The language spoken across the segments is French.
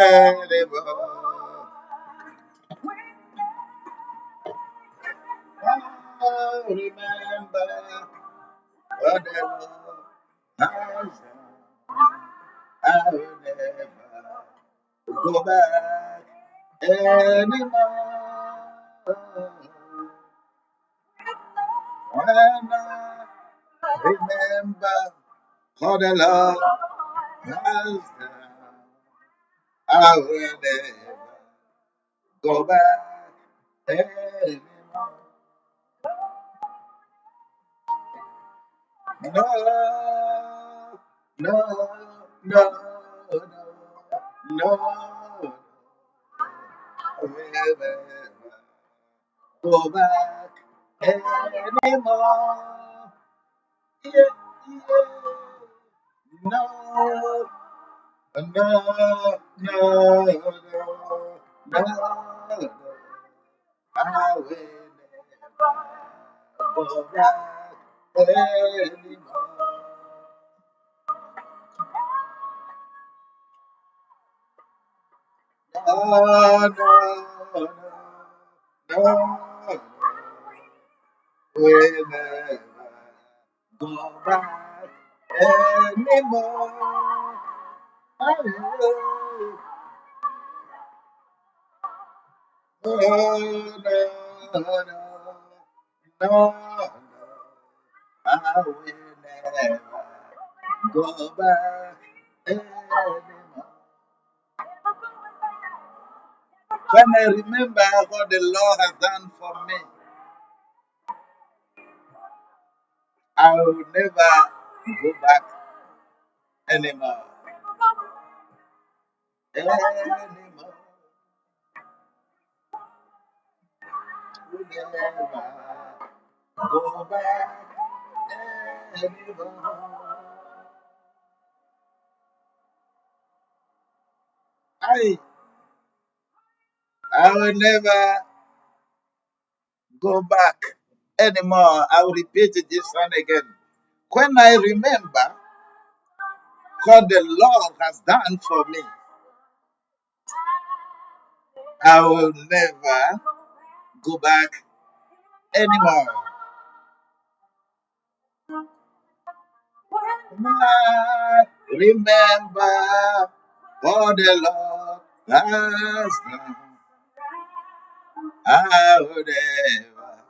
anymore. Oh, remember what the Lord has done. I will never go back anymore. When I remember what the Lord has done, I will never go back anymore. No, no, no, no, no. I will never go back anymore. Yeah, yeah. No, no, no, no, no. I will never go back anymore. No, no, no, no. Will never go back anymore. I will. No, no, no, no, no. I will never go back anymore. When I remember what the Lord has done for me, I will never go back anymore. Anymore. Will never go back anymore. I, I will never go back anymore. I will repeat this one again. When I remember what the Lord has done for me, I will never go back anymore. I remember what the Lord has done. I will never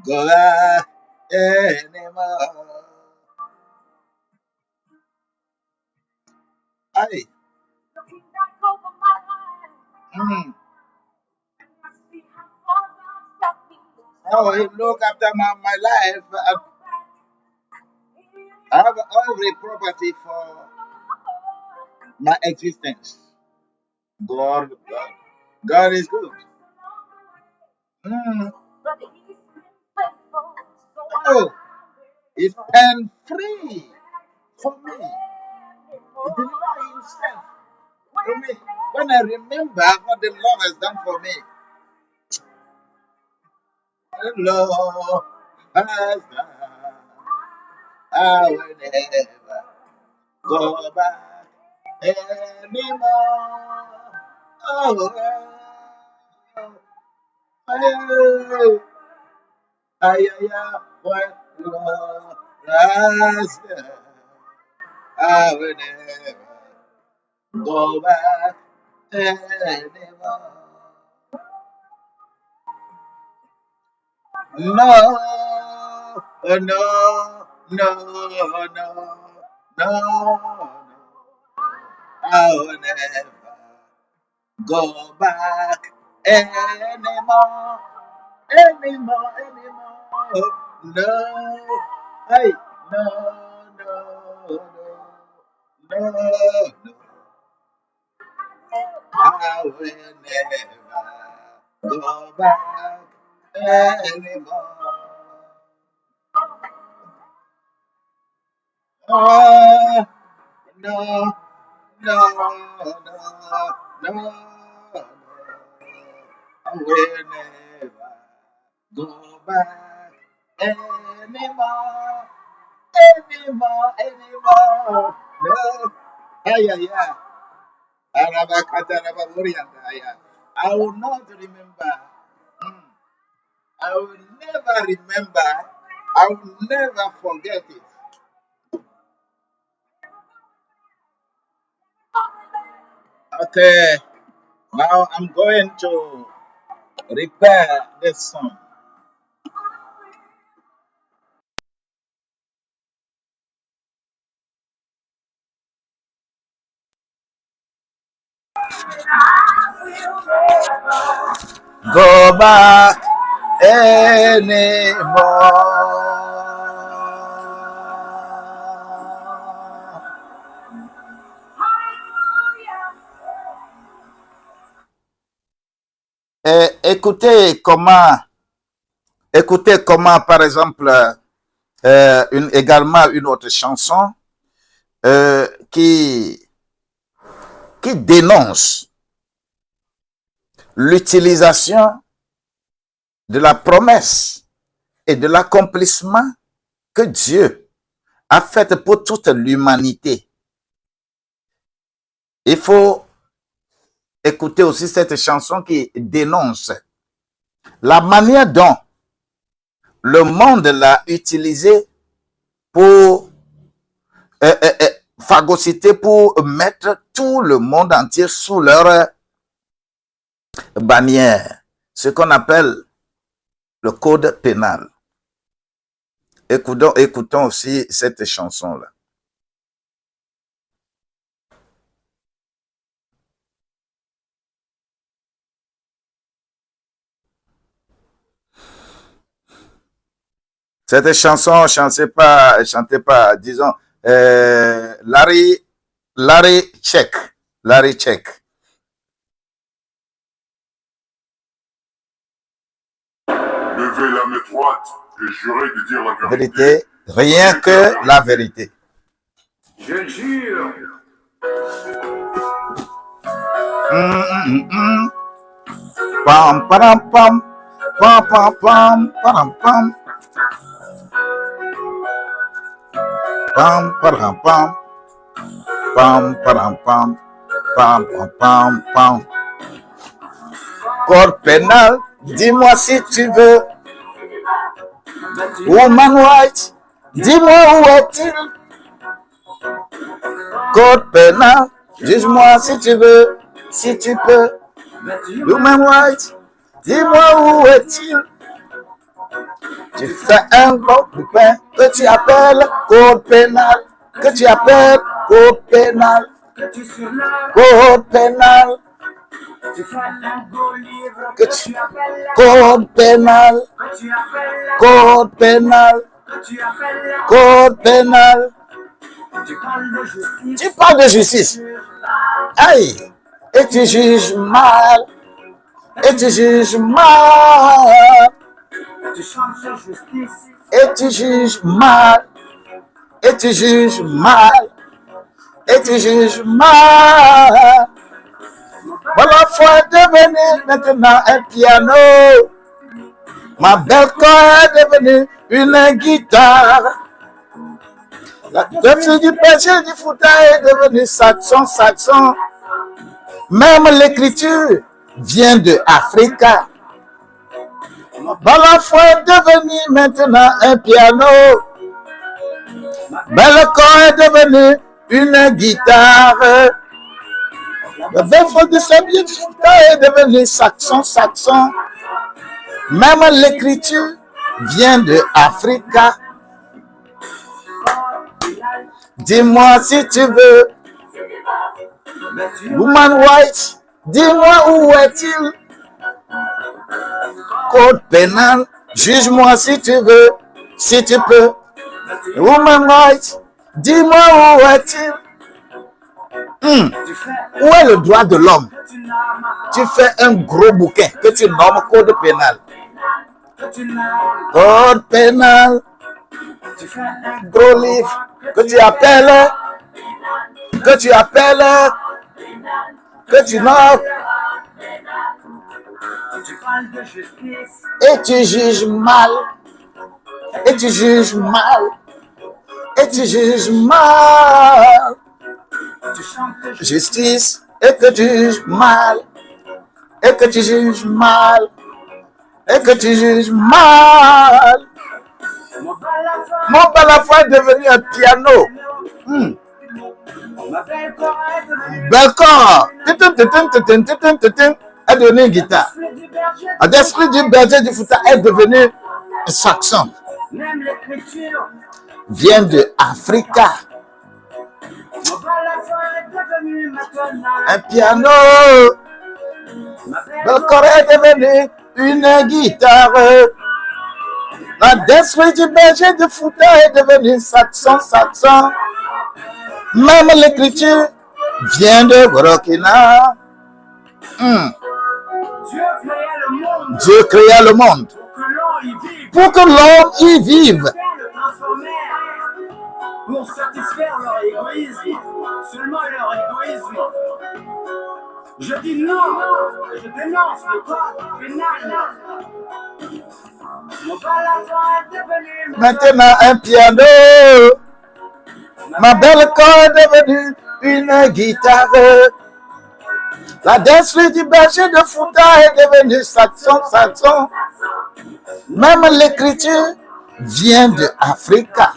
go back anymore. I, mm, I look after my life. I have every property for my existence. God, God is good. Mm. Oh, it's pen free for me. He delivered himself to me. When I remember what the Lord has done for me, the Lord has done. I will never go back anymore. Oh, oh, ay, ay, ay, what the Lord has done. I will never go back anymore. No, no, no, no, no. I will never go back anymore, anymore. No, hey, no, no, no, no, no. I will never go back anymore. Oh, no, no, no, no, no. I will never go back anymore, anymore, anymore. No, hey, yeah, yeah. I will not remember. Mm. I will never remember. I will never forget it. Okay, now I'm going to repair this song. Go back anymore. Écoutez comment, par exemple, également une autre chanson qui dénonce l'utilisation de la promesse et de l'accomplissement que Dieu a fait pour toute l'humanité. Il faut écouter aussi cette chanson qui dénonce la manière dont le monde l'a utilisé pour phagocyter, pour mettre tout le monde entier sous leur bannière, ce qu'on appelle le code pénal. Écoutons aussi cette chanson-là. Cette chanson chantée par disons, Larry Check. Larry Check. Levez la main droite et jurez de dire la Vérité, rien que la vérité. Je jure. Pam, pam, pam, pam, pam, pam, pam, pam. Pam, pam, pam, pam, pam, pam, pam, pam, pam, pam. Code pénal, dis-moi si tu veux. Woman White, dis-moi où est-il? Code pénal, dis-moi si tu veux, si tu peux. Woman White, dis-moi où est-il? Tu fais un gros coupin que tu appelles code pénal, que tu appelles code pénal, code pénal, que tu code pénal, code pénal, code pénal. Tu parles de justice. Aïe, et tu juges mal, et tu juges mal. Et tu juges mal, et tu juges mal, et tu juges mal. Voilà, faut devenir maintenant un piano. Ma belle corps est devenue une guitare. La fille du péché du fauteuil est devenue saxon, saxon. Même l'écriture vient de Africa. Voilà, faut devenir maintenant un piano. Belle corps est devenue une guitare. Le bel fond de sa vie est devenu saxon, saxon. Même l'écriture vient de Africa. Dis-moi si tu veux. Woman White, dis-moi où est-il? Code pénal, juge-moi si tu veux, si tu peux. Woman White, dis-moi où est-il? Où est le droit de l'homme? Tu fais un gros bouquin que tu nommes code pénal. Code pénal. Gros livre que tu appelles, que tu nommes. Et tu juges mal. Et tu juges mal. Et tu juges mal. Justice, et que tu juges mal, et que tu juges mal, et que tu juges mal. Mon balafon est devenu un piano. Belcor est devenu une guitare. L'esprit du berger du Fouta est devenu un saxon. Vient de Africa. Un piano. Belcor est devenu une guitare. L'esprit du berger du Fouta est devenu saxon. Même l'écriture vient de Burkina. Dieu créa le monde pour que l'homme y vive. Pour satisfaire leur égoïsme, seulement leur égoïsme. Je dis non, je dénonce le code pénal. Mon balafon est devenu maintenant un piano. Ma belle corde est devenue une guitare. La danserie du berger de Fouta est devenue saxon. Même l'écriture vient de Africa.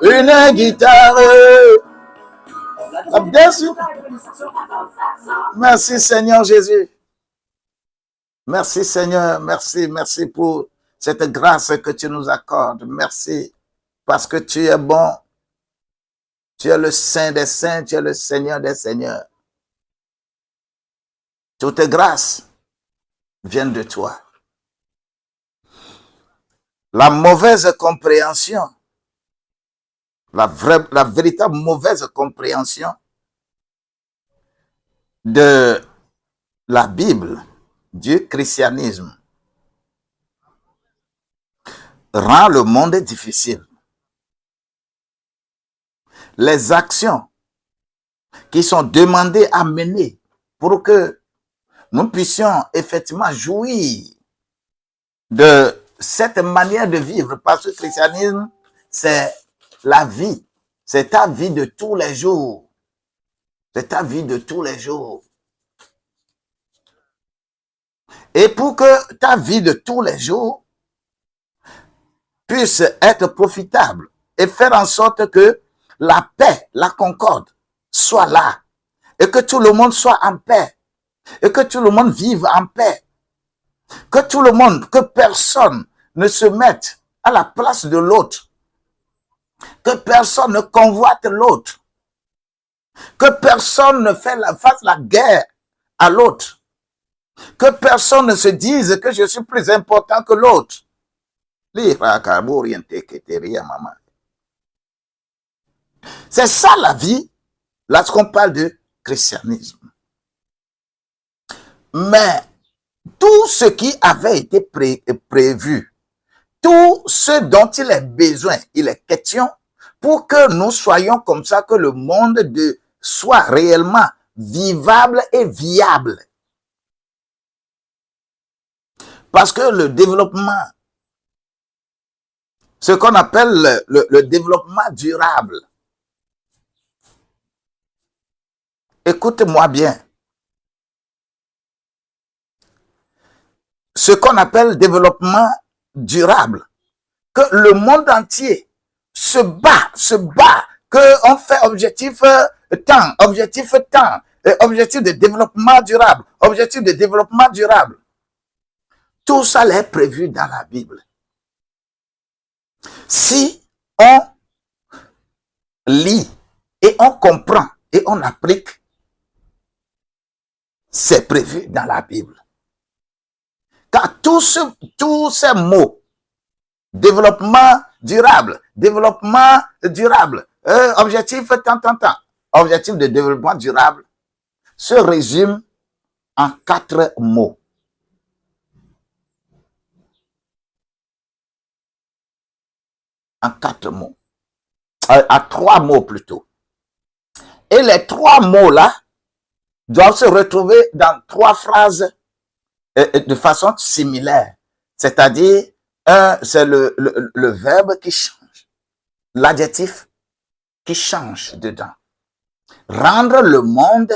Une guitare. Merci Seigneur Jésus. Merci Seigneur, merci pour cette grâce que tu nous accordes. Merci parce que tu es bon. Tu es le Saint des Saints, tu es le Seigneur des Seigneurs. Toutes grâces viennent de toi. La mauvaise compréhension, la véritable mauvaise compréhension de la Bible, du christianisme, rend le monde difficile. Les actions qui sont demandées à mener pour que nous puissions effectivement jouir de cette manière de vivre, parce que le christianisme, c'est la vie, c'est ta vie de tous les jours. C'est ta vie de tous les jours. Et pour que ta vie de tous les jours puisse être profitable et faire en sorte que la paix, la concorde soit là et que tout le monde soit en paix et que tout le monde vive en paix, que tout le monde, que personne ne se mette à la place de l'autre, que personne ne convoite l'autre, que personne ne fasse la guerre à l'autre, que personne ne se dise que je suis plus important que l'autre. C'est ça la vie, lorsqu'on parle de christianisme. Mais tout ce qui avait été prévu, tout ce dont il est besoin, il est question pour que nous soyons comme ça, que le monde soit réellement vivable et viable. Parce que le développement, ce qu'on appelle le développement durable, écoute-moi bien, ce qu'on appelle développement durable, que le monde entier se bat, qu'on fait objectif temps, objectif de développement durable, tout ça est prévu dans la Bible. Si on lit et on comprend et on applique, c'est prévu dans la Bible. Car tous ces mots, développement durable, objectif objectif de développement durable, se résume en 4 mots. En 4 mots. À 3 mots plutôt. Et les 3 mots-là doivent se retrouver dans 3 phrases de façon similaire. C'est-à-dire C'est le verbe qui change, l'adjectif qui change dedans. Rendre le monde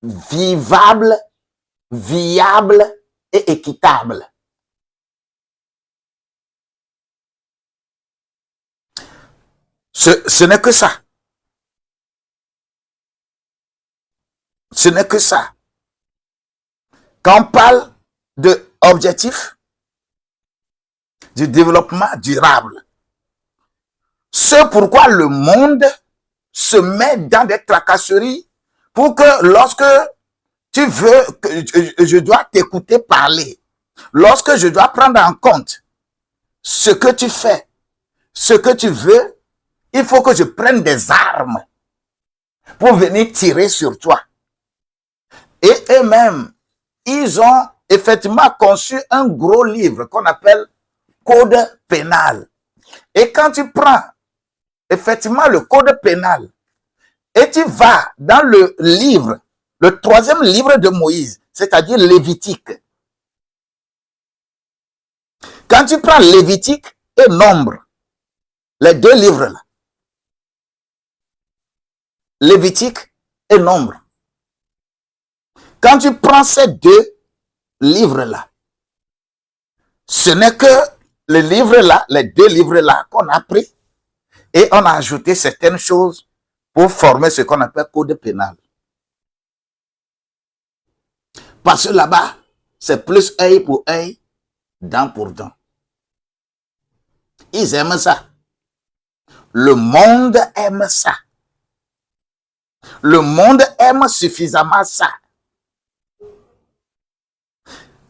vivable, viable et équitable. Ce n'est que ça. Ce n'est que ça. Quand on parle de objectif du développement durable, c'est pourquoi le monde se met dans des tracasseries pour que lorsque tu veux, que je dois t'écouter parler, lorsque je dois prendre en compte ce que tu fais, ce que tu veux, il faut que je prenne des armes pour venir tirer sur toi. Et eux-mêmes, ils ont effectivement conçu un gros livre qu'on appelle Code pénal. Et quand tu prends effectivement le Code pénal et tu vas dans le livre, le 3e livre de Moïse, c'est-à-dire Lévitique. Quand tu prends Lévitique et Nombre, les 2 livres-là, Lévitique et Nombre, quand tu prends ces 2 livres-là, ce n'est que le livre-là, les 2 livres-là qu'on a pris et on a ajouté certaines choses pour former ce qu'on appelle Code pénal. Parce que là-bas, c'est plus œil pour œil, dent pour dent. Ils aiment ça. Le monde aime ça. Le monde aime suffisamment ça.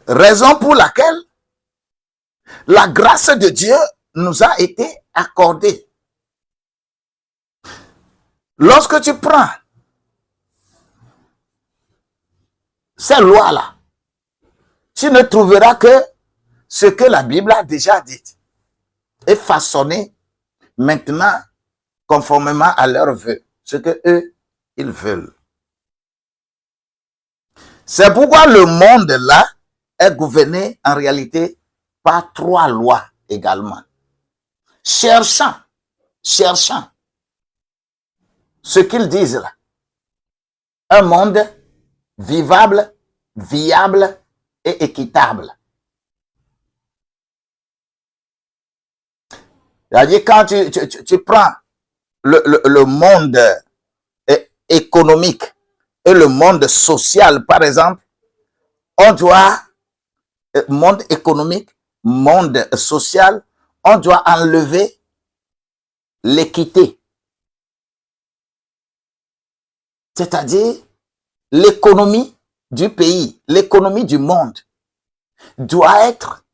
Raison pour laquelle la grâce de Dieu nous a été accordée. Lorsque tu prends ces lois-là, tu ne trouveras que ce que la Bible a déjà dit et façonné maintenant conformément à leurs vœux, ce que eux, ils veulent. C'est pourquoi le monde là est gouverné en réalité par 3 lois également. Cherchant ce qu'ils disent là. Un monde vivable, viable et équitable. C'est-à-dire quand tu prends le monde économique et le monde social, par exemple, on doit, monde économique, monde social, on doit enlever l'équité. C'est-à-dire l'économie du pays, l'économie du monde doit être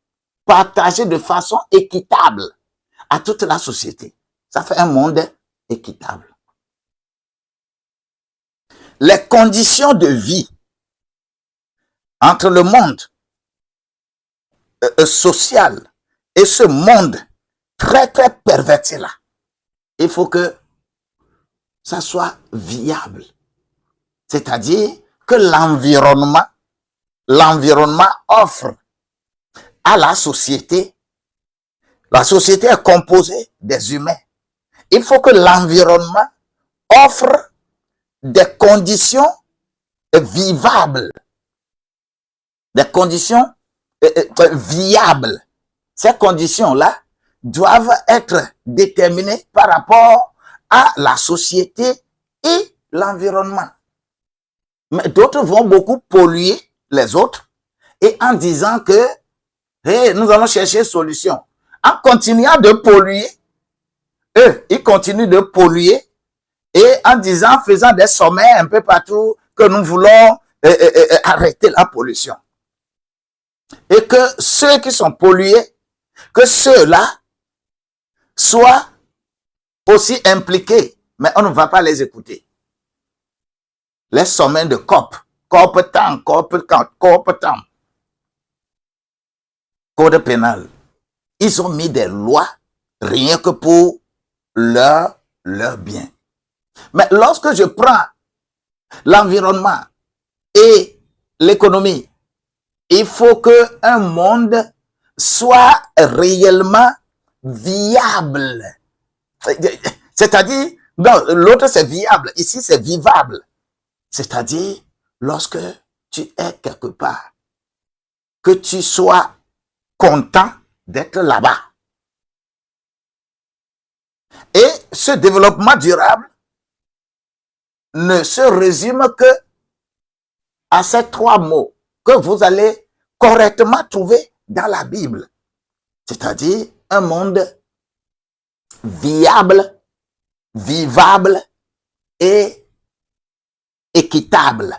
partagée de façon équitable à toute la société. Ça fait un monde équitable. Les conditions de vie entre le monde social et ce monde très très perverti là, il faut que ça soit viable. C'est-à-dire que l'environnement offre à la société est composée des humains. Il faut que l'environnement offre des conditions vivables, des conditions viables. Ces conditions-là doivent être déterminées par rapport à la société et l'environnement. Mais d'autres vont beaucoup polluer les autres et en disant que hey, nous allons chercher solution. En continuant de polluer, eux, ils continuent de polluer et en disant, faisant des sommets un peu partout que nous voulons arrêter la pollution. Et que ceux qui sont pollués, que ceux-là soient aussi impliqués, mais on ne va pas les écouter. Les sommets de COP, COP-TAM, COP-TAM, Code pénal. Ils ont mis des lois rien que pour leur bien. Mais lorsque je prends l'environnement et l'économie, il faut qu'un monde soit réellement viable. C'est-à-dire, non, l'autre c'est viable, ici c'est vivable. C'est-à-dire, lorsque tu es quelque part, que tu sois content d'être là-bas. Et ce développement durable ne se résume que à ces 3 mots que vous allez correctement trouver dans la Bible. C'est-à-dire un monde viable, vivable et équitable.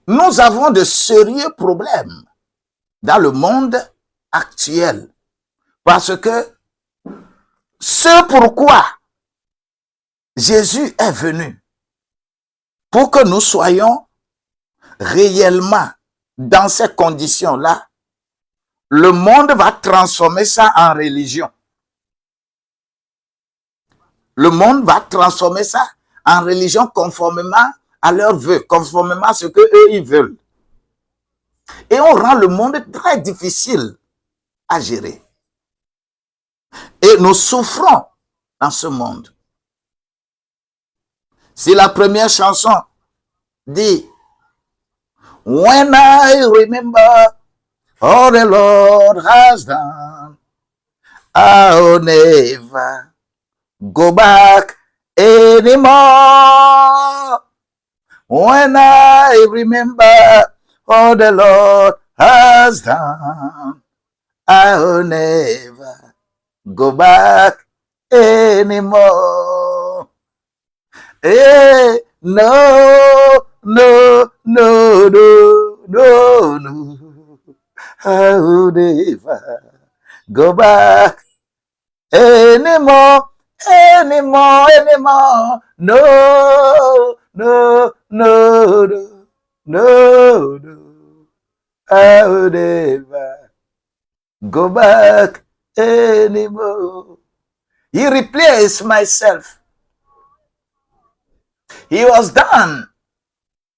Nous avons de sérieux problèmes dans le monde actuel parce que ce pourquoi Jésus est venu, pour que nous soyons réellement dans ces conditions-là, le monde va transformer ça en religion. Le monde va transformer ça en religion conformément à leurs vœux, conformément à ce qu'eux, ils veulent. Et on rend le monde très difficile à gérer. Et nous souffrons dans ce monde. Si la première chanson dit « When I remember all the Lord has done, I'll never go back anymore. When I remember all the Lord has done, I'll never go back anymore. Hey, no, no, no, no, no, no. I'll never go back anymore, anymore, anymore. No, no, no, no, no, no. I'll never go back anymore. He replaced myself. He was done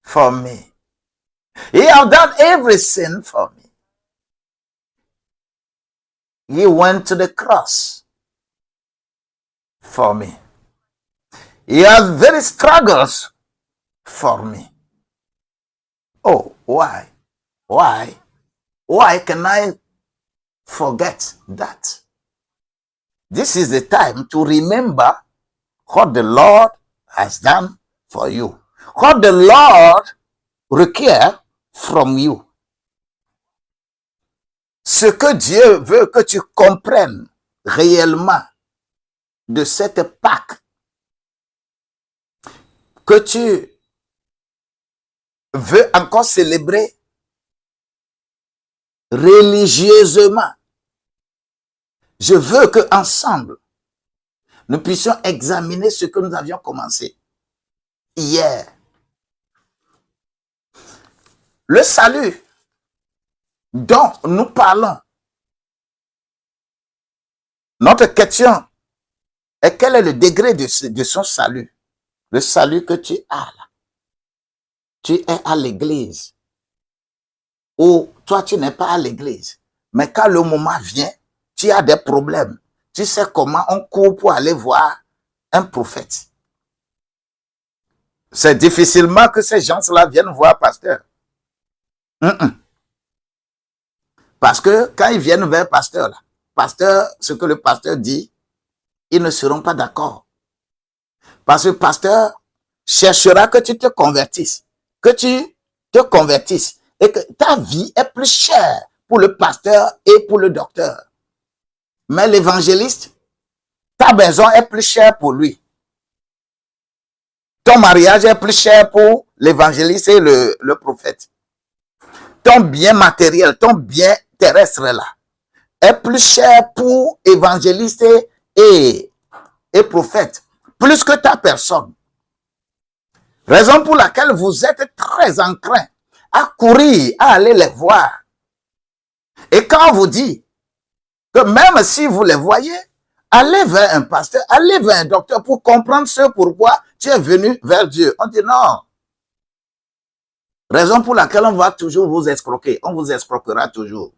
for me. He has done everything for me. He went to the cross for me. He has very struggles for me. Oh, why? Why? Why can I forget that? This is the time to remember what the Lord has done for you. What the Lord requiert from you. Ce que Dieu veut que tu comprennes réellement de cette Pâque, que tu veux encore célébrer religieusement. Je veux que ensemble nous puissions examiner ce que nous avions commencé hier. Le salut dont nous parlons. Notre question est quel est le degré de son salut? Le salut que tu as là. Tu es à l'église. Ou toi, tu n'es pas à l'église. Mais quand le moment vient, tu as des problèmes. Tu sais comment on court pour aller voir un prophète. C'est difficilement que ces gens-là viennent voir pasteur. Parce que quand ils viennent vers pasteur, là, pasteur, ce que le pasteur dit, ils ne seront pas d'accord. Parce que le pasteur cherchera que tu te convertisses, et que ta vie est plus chère pour le pasteur et pour le docteur. Mais l'évangéliste, ta maison est plus chère pour lui. Ton mariage est plus cher pour l'évangéliste et le prophète. Ton bien matériel, ton bien terrestre là, est plus cher pour évangéliste et prophète, plus que ta personne. Raison pour laquelle vous êtes très enclin à courir, à aller les voir. Et quand on vous dit que même si vous les voyez, allez vers un pasteur, allez vers un docteur pour comprendre ce pourquoi tu es venu vers Dieu. On dit non. Raison pour laquelle on va toujours vous escroquer. On vous escroquera toujours.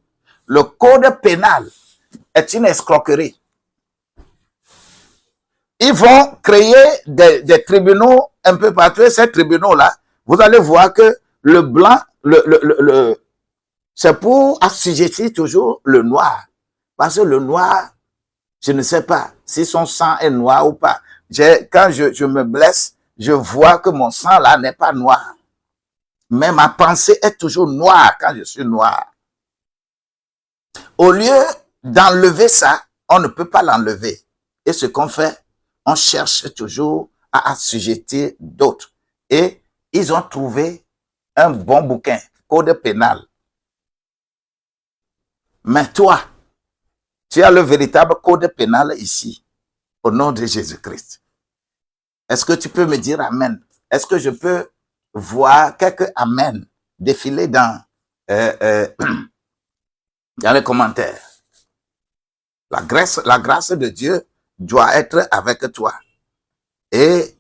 Le code pénal est une escroquerie. Ils vont créer des tribunaux un peu partout. Et ces tribunaux-là, vous allez voir que le blanc, c'est pour assujettir toujours le noir. Parce que le noir, je ne sais pas si son sang est noir ou pas. Quand je me blesse, je vois que mon sang là n'est pas noir. Mais ma pensée est toujours noire quand je suis noir. Au lieu d'enlever ça, on ne peut pas l'enlever. Et ce qu'on fait, on cherche toujours à assujettir d'autres. Et ils ont trouvé un bon bouquin, code pénal. Mais toi, tu as le véritable code pénal ici, au nom de Jésus-Christ. Est-ce que tu peux me dire Amen? Est-ce que je peux voir quelques Amen défiler dans les commentaires? La grâce de Dieu doit être avec toi. Et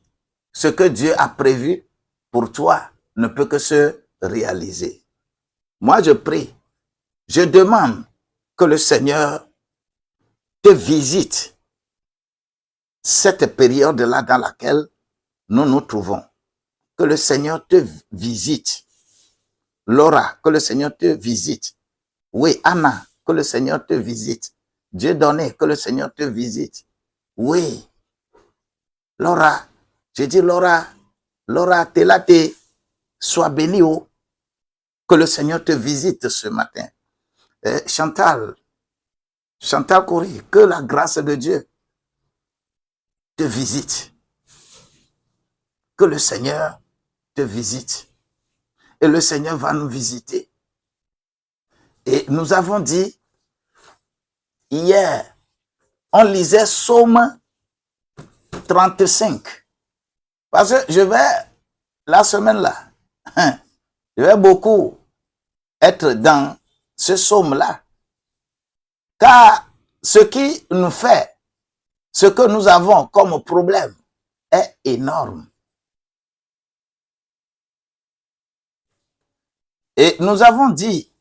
ce que Dieu a prévu pour toi ne peut que se réaliser. Moi, je prie, je demande que le Seigneur te visite cette période-là dans laquelle nous nous trouvons. Que le Seigneur te visite. Laura, que le Seigneur te visite. Oui, Anna, que le Seigneur te visite. Dieu donné, que le Seigneur te visite. Oui. Laura, je dis Laura, t'es là, sois béni, oh. Que le Seigneur te visite ce matin. Chantal Coury, que la grâce de Dieu te visite. Que le Seigneur te visite. Et le Seigneur va nous visiter. Et nous avons dit, hier, on lisait Psaume 35. Parce que la semaine-là, je vais beaucoup être dans ce psaume-là. Car ce qui nous fait, ce que nous avons comme problème est énorme. Et nous avons dit,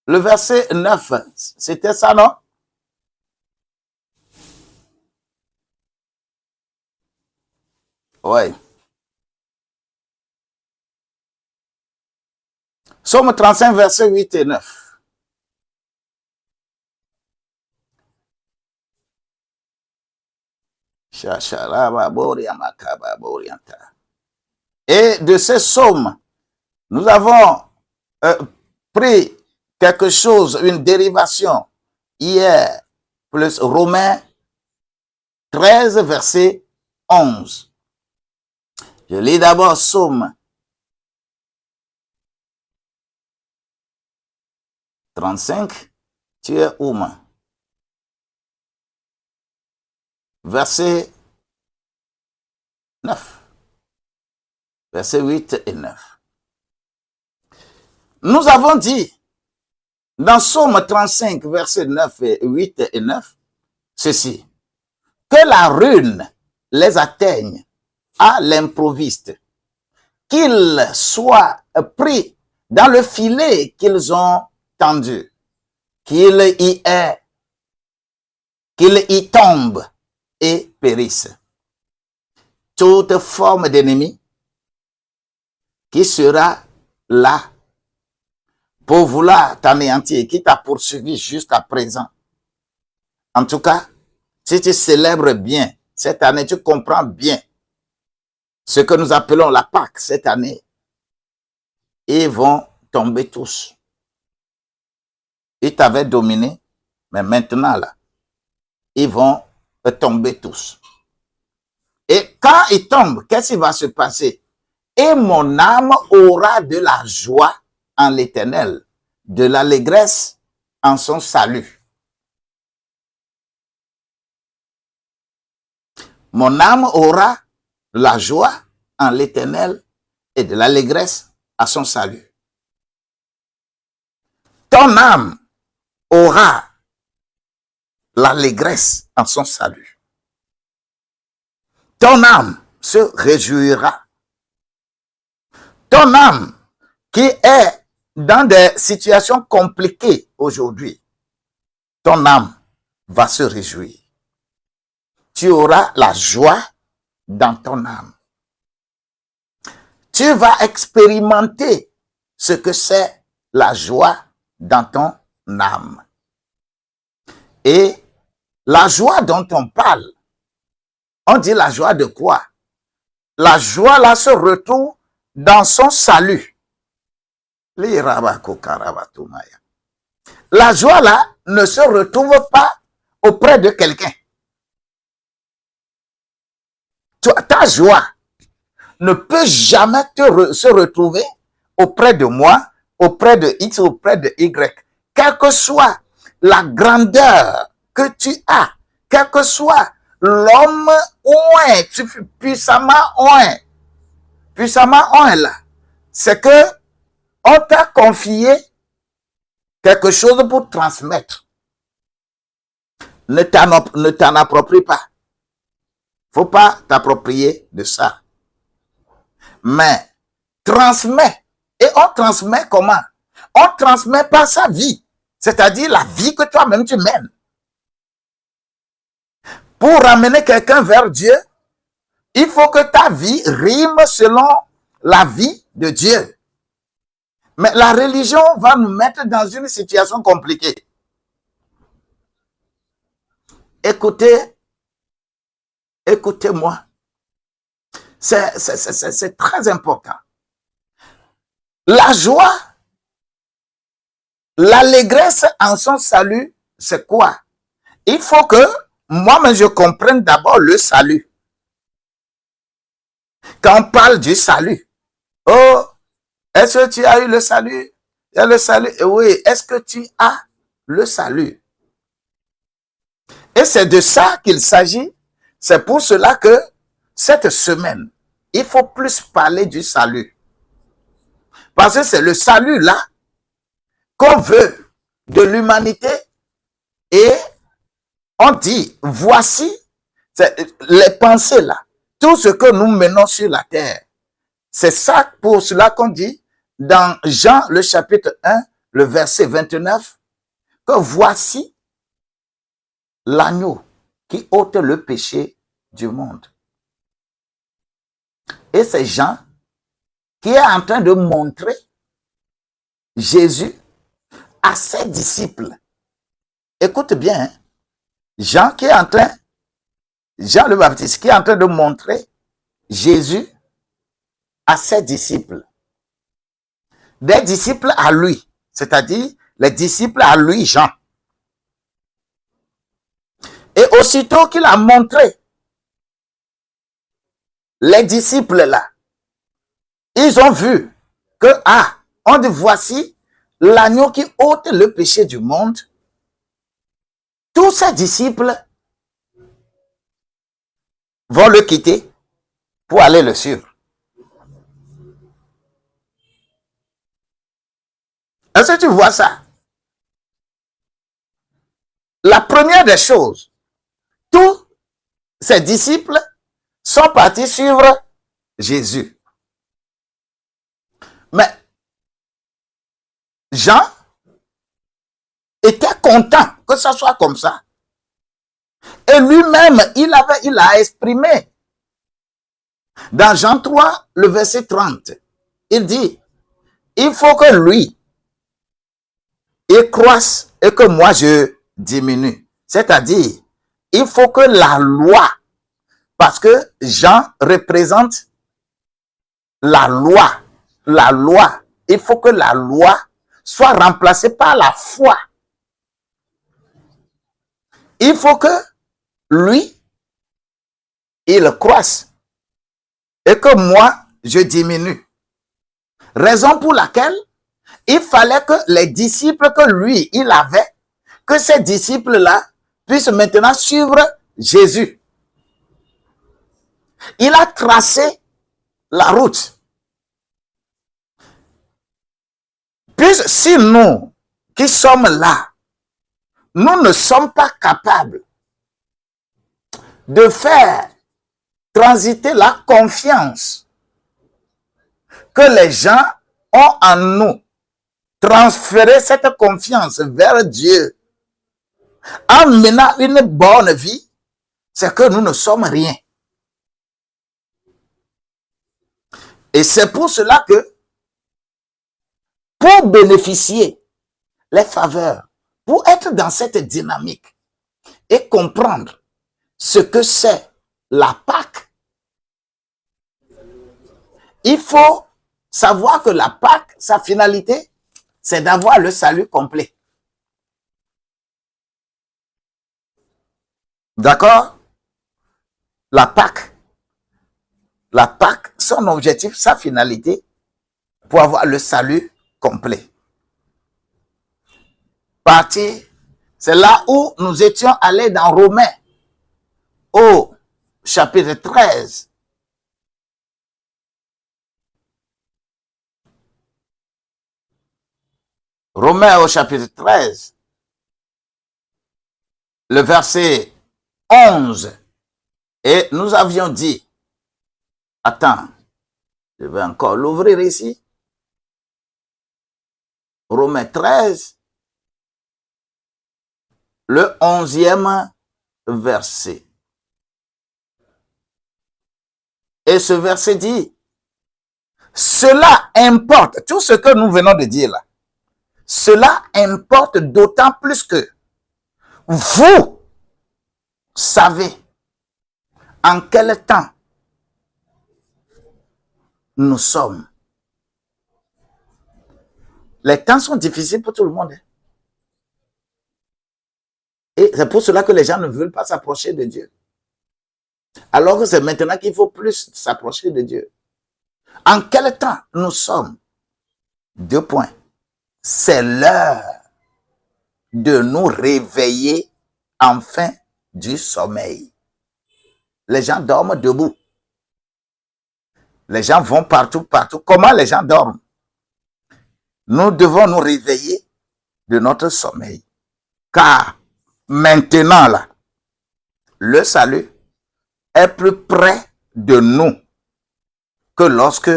le verset 9, c'était ça, non? Oui. Psaume 35, versets 8 et 9. Et de ces psaumes, nous avons pris quelque chose, une dérivation, hier, plus Romains 13, verset 11. Je lis d'abord Psaume 35, tu es où, moi? Verset 9. Verset 8 et 9. Nous avons dit, dans Psaume 35, verset 9 et 8 et 9, ceci, que la ruine les atteigne à l'improviste, qu'ils soient pris dans le filet qu'ils ont tendu, qu'ils y tombent et périssent. Toute forme d'ennemi qui sera là pour vouloir t'anéantir, qui t'a poursuivi jusqu'à présent. En tout cas, si tu célèbres bien cette année, tu comprends bien ce que nous appelons la Pâque cette année, ils vont tomber tous. Ils t'avaient dominé, mais maintenant là, ils vont tomber tous. Et quand ils tombent, qu'est-ce qui va se passer? Et mon âme aura de la joie en l'Éternel, de l'allégresse en son salut. Mon âme aura de la joie en l'Éternel et de l'allégresse à son salut. Ton âme aura l'allégresse en son salut. Ton âme se réjouira Ton âme qui est dans des situations compliquées aujourd'hui, ton âme va se réjouir. Tu auras la joie dans ton âme. Tu vas expérimenter ce que c'est la joie dans ton âme. Et la joie dont on parle, on dit la joie de quoi? La joie là se retrouve dans son salut. La joie là ne se retrouve pas auprès de quelqu'un. Ta joie ne peut jamais se retrouver auprès de moi, auprès de X, auprès de Y. Quelle que soit la grandeur que tu as, quel que soit l'homme puissamment là, c'est que on t'a confié quelque chose pour transmettre. Ne t'en approprie pas. Faut pas t'approprier de ça. Mais transmet. Et on transmet comment? On transmet par sa vie. C'est-à-dire la vie que toi-même tu mènes. Pour ramener quelqu'un vers Dieu, il faut que ta vie rime selon la vie de Dieu. Mais la religion va nous mettre dans une situation compliquée. Écoutez-moi. C'est très important. La joie, l'allégresse en son salut, c'est quoi? Il faut que moi-même je comprenne d'abord le salut. Quand on parle du salut, oh, est-ce que tu as eu le salut? Il y a le salut. Oui, est-ce que tu as le salut? Et c'est de ça qu'il s'agit. C'est pour cela que cette semaine, il faut plus parler du salut. Parce que c'est le salut là qu'on veut de l'humanité. Et on dit, voici les pensées là. Tout ce que nous menons sur la terre. C'est ça pour cela qu'on dit dans Jean le chapitre 1, le verset 29, que voici l'agneau qui ôte le péché du monde. Et c'est Jean qui est en train de montrer Jésus à ses disciples. Écoute bien, hein? Jean le Baptiste qui est en train de montrer Jésus à ses disciples. Des disciples à lui, c'est-à-dire les disciples à lui, Jean. Et aussitôt qu'il a montré les disciples là, ils ont vu que, on dit voici l'agneau qui ôte le péché du monde. Tous ces disciples vont le quitter pour aller le suivre. Est-ce que tu vois ça? La première des choses, tous ces disciples sont partis suivre Jésus. Mais Jean était content que ça soit comme ça. Et lui-même, il a exprimé dans Jean 3, le verset 30. Il dit, il faut que lui, il croisse et que moi je diminue. C'est-à-dire, il faut que la loi, parce que Jean représente la loi, il faut que la loi soit remplacée par la foi. Il faut que lui, il croisse et que moi, je diminue. Raison pour laquelle il fallait que les disciples que lui, il avait, que ces disciples-là puissent maintenant suivre Jésus. Il a tracé la route. Puis si nous qui sommes là, nous ne sommes pas capables de faire transiter la confiance que les gens ont en nous transféré cette confiance vers Dieu en menant une bonne vie, c'est que nous ne sommes rien. Et c'est pour cela que, pour bénéficier les faveurs, pour être dans cette dynamique et comprendre ce que c'est la Pâque, il faut savoir que la Pâque, sa finalité, c'est d'avoir le salut complet. D'accord? La Pâque, son objectif, sa finalité, pour avoir le salut complet. Parti, c'est là où nous étions allés dans Romains, au chapitre 13. Romains au chapitre 13, le verset 11. Et nous avions dit, attends, je vais encore l'ouvrir ici. Romains 13, le 11e verset. Et ce verset dit, cela importe, tout ce que nous venons de dire là, cela importe d'autant plus que vous savez en quel temps nous sommes. Les temps sont difficiles pour tout le monde. Et c'est pour cela que les gens ne veulent pas s'approcher de Dieu. Alors que c'est maintenant qu'il faut plus s'approcher de Dieu. En quel temps nous sommes? 2 points. C'est l'heure de nous réveiller enfin du sommeil. Les gens dorment debout. Les gens vont partout. Comment les gens dorment? Nous devons nous réveiller de notre sommeil. Car maintenant, là, le salut est plus près de nous que lorsque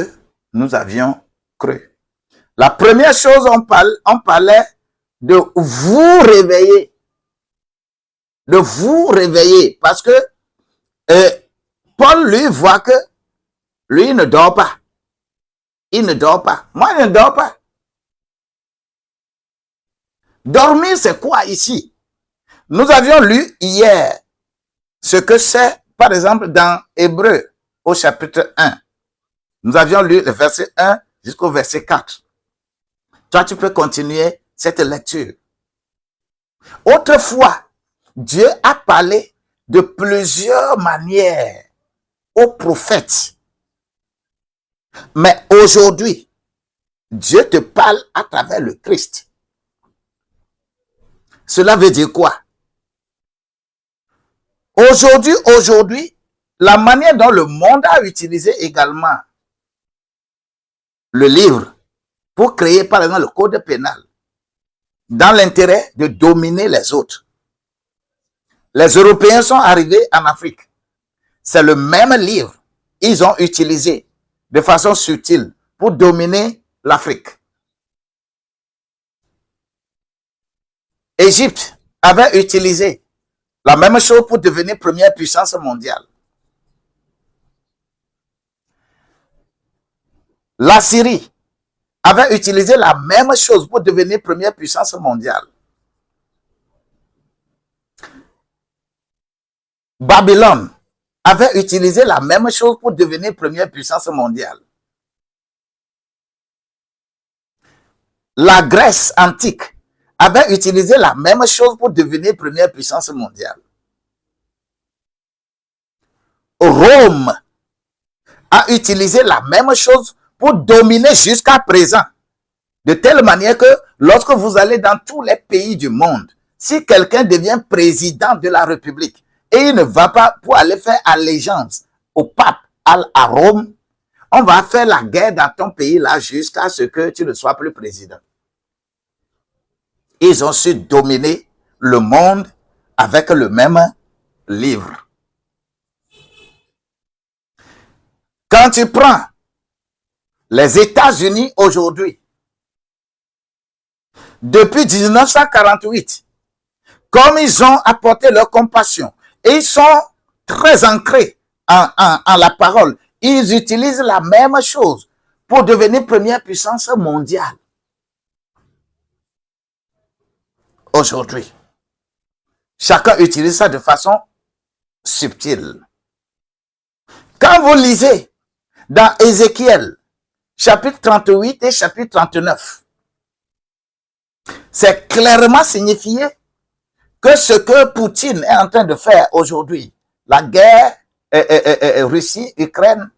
nous avions cru. La première chose, on parlait de vous réveiller. De vous réveiller. Parce que Paul, lui, voit que lui, il ne dort pas. Il ne dort pas. Moi, je ne dors pas. Dormir, c'est quoi ici? Nous avions lu hier ce que c'est, par exemple, dans Hébreux, au chapitre 1. Nous avions lu le verset 1 jusqu'au verset 4. Toi, tu peux continuer cette lecture. Autrefois, Dieu a parlé de plusieurs manières aux prophètes. Mais aujourd'hui, Dieu te parle à travers le Christ. Cela veut dire quoi? Aujourd'hui, la manière dont le monde a utilisé également le livre pour créer, par exemple, le code pénal, dans l'intérêt de dominer les autres. Les Européens sont arrivés en Afrique. C'est le même livre. Ils ont utilisé de façon subtile pour dominer l'Afrique. Égypte avait utilisé la même chose pour devenir première puissance mondiale. La Syrie avait utilisé la même chose pour devenir première puissance mondiale. Babylone avait utilisé la même chose pour devenir première puissance mondiale. La Grèce antique avait utilisé la même chose pour devenir première puissance mondiale. Rome a utilisé la même chose pour dominer jusqu'à présent. De telle manière que lorsque vous allez dans tous les pays du monde, si quelqu'un devient président de la République et il ne va pas pour aller faire allégeance au pape à Rome, on va faire la guerre dans ton pays là jusqu'à ce que tu ne sois plus président. Ils ont su dominer le monde avec le même livre. Quand tu prends Les États-Unis aujourd'hui, depuis 1948, comme ils ont apporté leur compassion et ils sont très ancrés en la parole, ils utilisent la même chose pour devenir première puissance mondiale. Aujourd'hui, chacun utilise ça de façon subtile. Quand vous lisez dans Ézéchiel, chapitre 38 et chapitre 39, c'est clairement signifié que ce que Poutine est en train de faire aujourd'hui, la guerre Russie-Ukraine,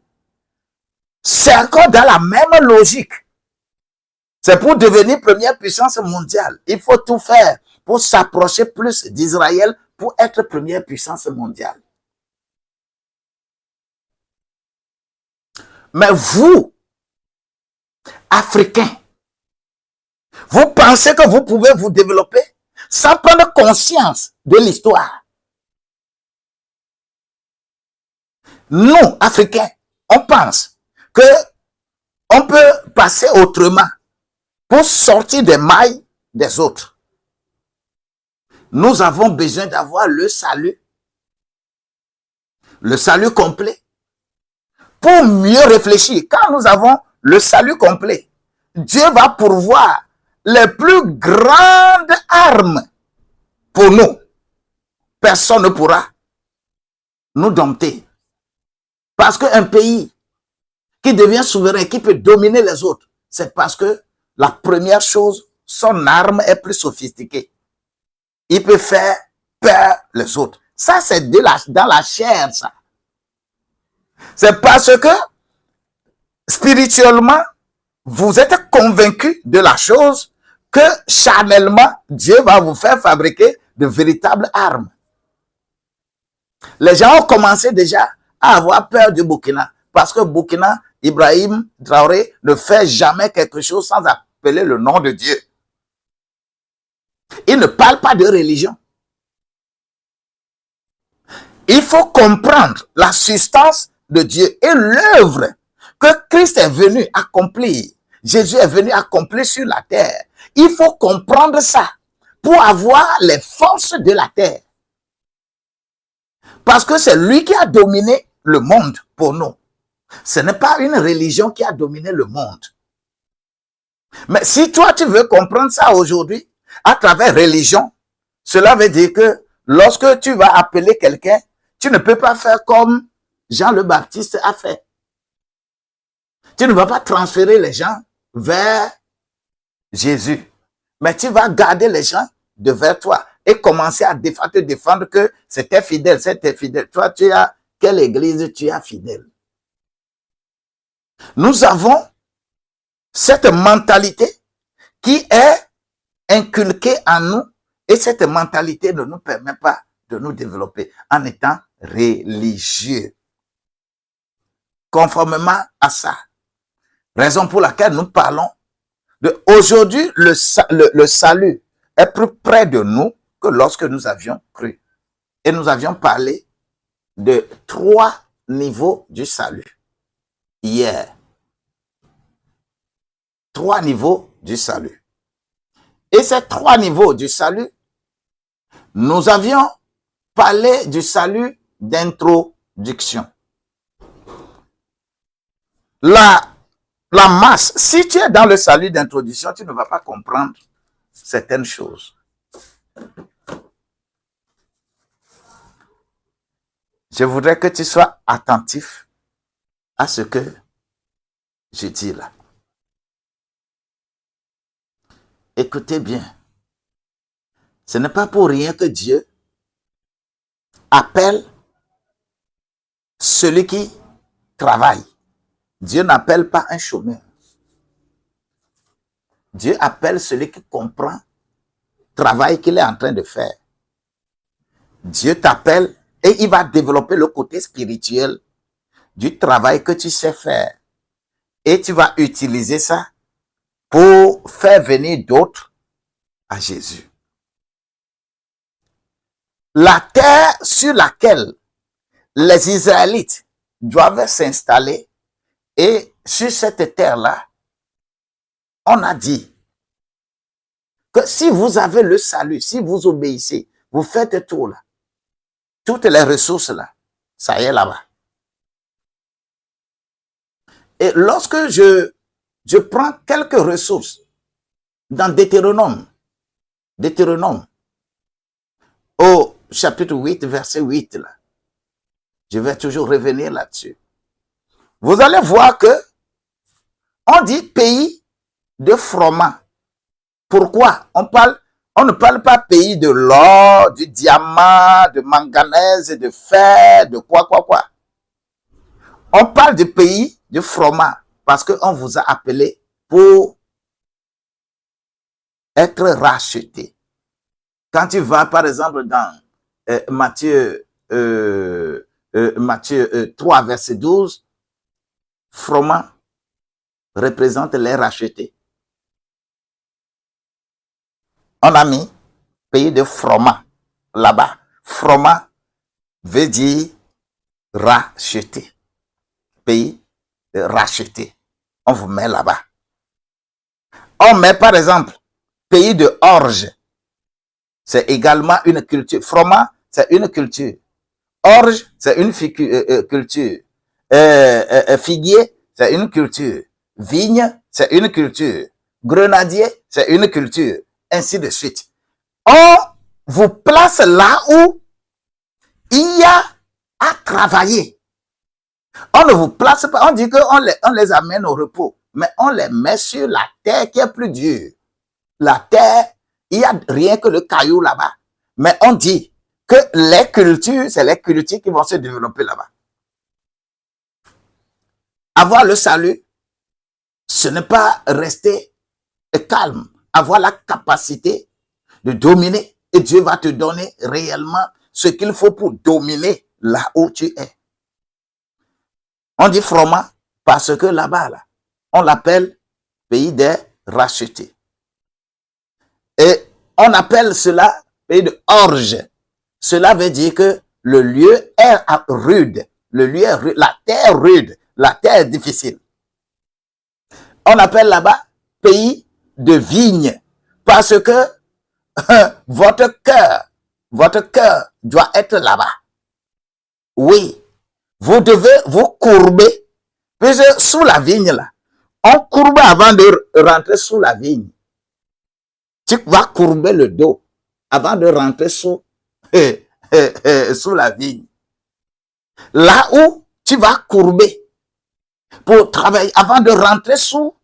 c'est encore dans la même logique. C'est pour devenir première puissance mondiale. Il faut tout faire pour s'approcher plus d'Israël pour être première puissance mondiale. Mais vous, Africains, vous pensez que vous pouvez vous développer sans prendre conscience de l'histoire. Nous, Africains, on pense que on peut passer autrement pour sortir des mailles des autres. Nous avons besoin d'avoir le salut complet, pour mieux réfléchir. Quand nous avons le salut complet, Dieu va pourvoir les plus grandes armes pour nous. Personne ne pourra nous dompter. Parce qu'un pays qui devient souverain, qui peut dominer les autres, c'est parce que la première chose, son arme est plus sophistiquée. Il peut faire peur les autres. Ça, c'est dans la chair, ça. C'est parce que, spirituellement, vous êtes convaincu de la chose que, charnellement, Dieu va vous faire fabriquer de véritables armes. Les gens ont commencé déjà à avoir peur du Burkina. Parce que Burkina, Ibrahim Traoré ne fait jamais quelque chose sans appeler le nom de Dieu. Il ne parle pas de religion. Il faut comprendre la substance de Dieu et l'œuvre que Christ est venu accomplir. Jésus est venu accomplir sur la terre. Il faut comprendre ça pour avoir les forces de la terre. Parce que c'est lui qui a dominé le monde pour nous. Ce n'est pas une religion qui a dominé le monde. Mais si toi, tu veux comprendre ça aujourd'hui, à travers religion, cela veut dire que lorsque tu vas appeler quelqu'un, tu ne peux pas faire comme Jean le Baptiste a fait. Tu ne vas pas transférer les gens vers Jésus. Mais tu vas garder les gens devant toi et commencer à te défendre que c'était fidèle, c'était fidèle. Toi, tu as quelle église tu as fidèle? Nous avons cette mentalité qui est inculquée en nous et cette mentalité ne nous permet pas de nous développer en étant religieux. Conformément à ça, raison pour laquelle nous parlons de aujourd'hui, le salut est plus près de nous que lorsque nous avions cru. Et nous avions parlé de 3 niveaux du salut hier. 3 niveaux du salut. Et ces 3 niveaux du salut, nous avions parlé du salut d'introduction. La masse, si tu es dans le salut d'introduction, tu ne vas pas comprendre certaines choses. Je voudrais que tu sois attentif à ce que je dis là. Écoutez bien. Ce n'est pas pour rien que Dieu appelle celui qui travaille. Dieu n'appelle pas un chômeur. Dieu appelle celui qui comprend le travail qu'il est en train de faire. Dieu t'appelle et il va développer le côté spirituel du travail que tu sais faire. Et tu vas utiliser ça pour faire venir d'autres à Jésus. La terre sur laquelle les Israélites doivent s'installer Et sur cette terre-là, on a dit que si vous avez le salut, si vous obéissez, vous faites tout là, toutes les ressources là, ça y est là-bas. Et lorsque je prends quelques ressources dans Deutéronome, au chapitre 8, verset 8, là, je vais toujours revenir là-dessus. Vous allez voir que on dit pays de froment. Pourquoi? On ne parle pas pays de l'or, du diamant, de manganèse, de fer, de quoi. On parle de pays de froment parce qu'on vous a appelé pour être racheté. Quand tu vas, par exemple, dans Matthieu 3, verset 12, froment représente les rachetés. On a mis pays de froment là-bas. Froment veut dire racheter. Pays de racheter. On vous met là-bas. On met par exemple pays de orge. C'est également une culture. Froment, c'est une culture. Orge, c'est une culture. Figuier, c'est une culture. Vigne, c'est une culture. Grenadier, c'est une culture. Ainsi de suite. On vous place là où il y a à travailler. On ne vous place pas, on dit qu'on les amène au repos, mais on les met sur la terre qui est plus dure. La terre, il n'y a rien que le caillou là-bas. Mais on dit que les cultures, c'est les cultures qui vont se développer là-bas. Avoir le salut, ce n'est pas rester calme. Avoir la capacité de dominer. Et Dieu va te donner réellement ce qu'il faut pour dominer là où tu es. On dit froment parce que là-bas, là, on l'appelle pays des rachetés. Et on appelle cela pays de orge. Cela veut dire que le lieu est rude. Le lieu est rude. La terre rude. La terre difficile. On appelle là-bas pays de vigne. Parce que votre cœur doit être là-bas. Oui. Vous devez vous courber. Puisque sous la vigne là, on courbe avant de rentrer sous la vigne. Tu vas courber le dos avant de rentrer sous la vigne. Là où tu vas courber pour travailler avant de rentrer sous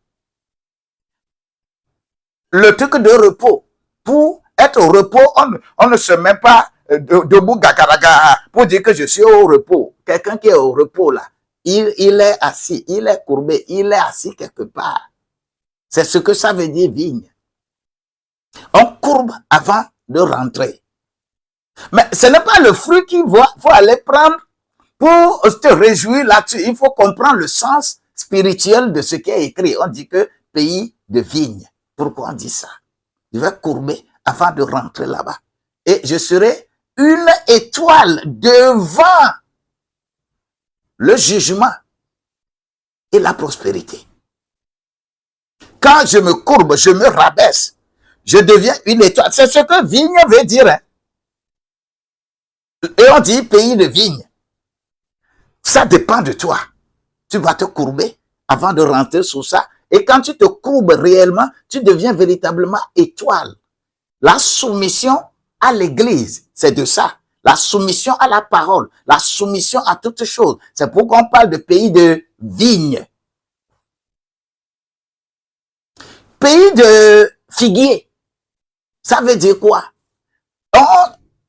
le truc de repos. Pour être au repos, on ne se met pas debout gagaraga pour dire que je suis au repos. Quelqu'un qui est au repos là, il est assis, il est courbé, il est assis quelque part. C'est ce que ça veut dire vigne. On courbe avant de rentrer. Mais ce n'est pas le fruit qu'il faut aller prendre pour te réjouir là-dessus. Il faut comprendre le sens spirituel de ce qui est écrit. On dit que pays de vigne. Pourquoi on dit ça? Je vais courber avant de rentrer là-bas. Et je serai une étoile devant le jugement et la prospérité. Quand je me courbe, je me rabaisse, je deviens une étoile. C'est ce que vigne veut dire. Hein? Et on dit pays de vigne. Ça dépend de toi. Tu vas te courber avant de rentrer sous ça. Et quand tu te courbes réellement, tu deviens véritablement étoile. La soumission à l'église, c'est de ça. La soumission à la parole, la soumission à toutes choses. C'est pourquoi on parle de pays de vigne. Pays de figuier, ça veut dire quoi?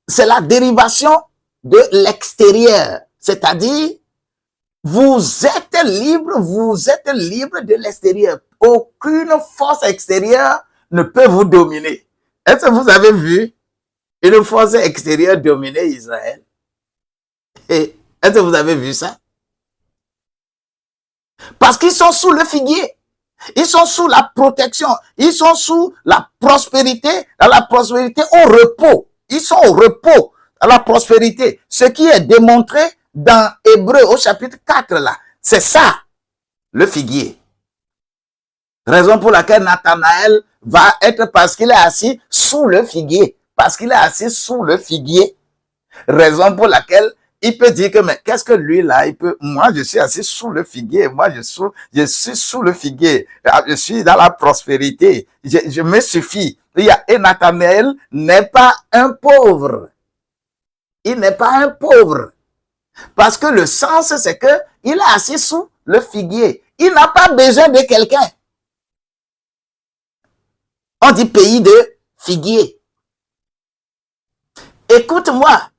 C'est la dérivation de l'extérieur. C'est-à-dire, vous êtes libre de l'extérieur. Aucune force extérieure ne peut vous dominer. Est-ce que vous avez vu une force extérieure dominer Israël? Est-ce que vous avez vu ça? Parce qu'ils sont sous le figuier. Ils sont sous la protection. Ils sont sous la prospérité. Dans la prospérité, au repos. Ils sont au repos, à la prospérité. Ce qui est démontré dans Hébreux au chapitre 4 là. C'est ça. le figuier. Raison pour laquelle Nathanaël va être parce qu'il est assis sous le figuier. Parce qu'il est assis sous le figuier. Raison pour laquelle il peut dire que, mais qu'est-ce que lui là, moi je suis assis sous le figuier, moi je suis sous le figuier, je suis dans la prospérité, je me suffis. Et Nathanaël n'est pas un pauvre. Il n'est pas un pauvre. Parce que le sens, c'est que il est assis sous le figuier. Il n'a pas besoin de quelqu'un. On dit pays de figuier. Écoute-moi,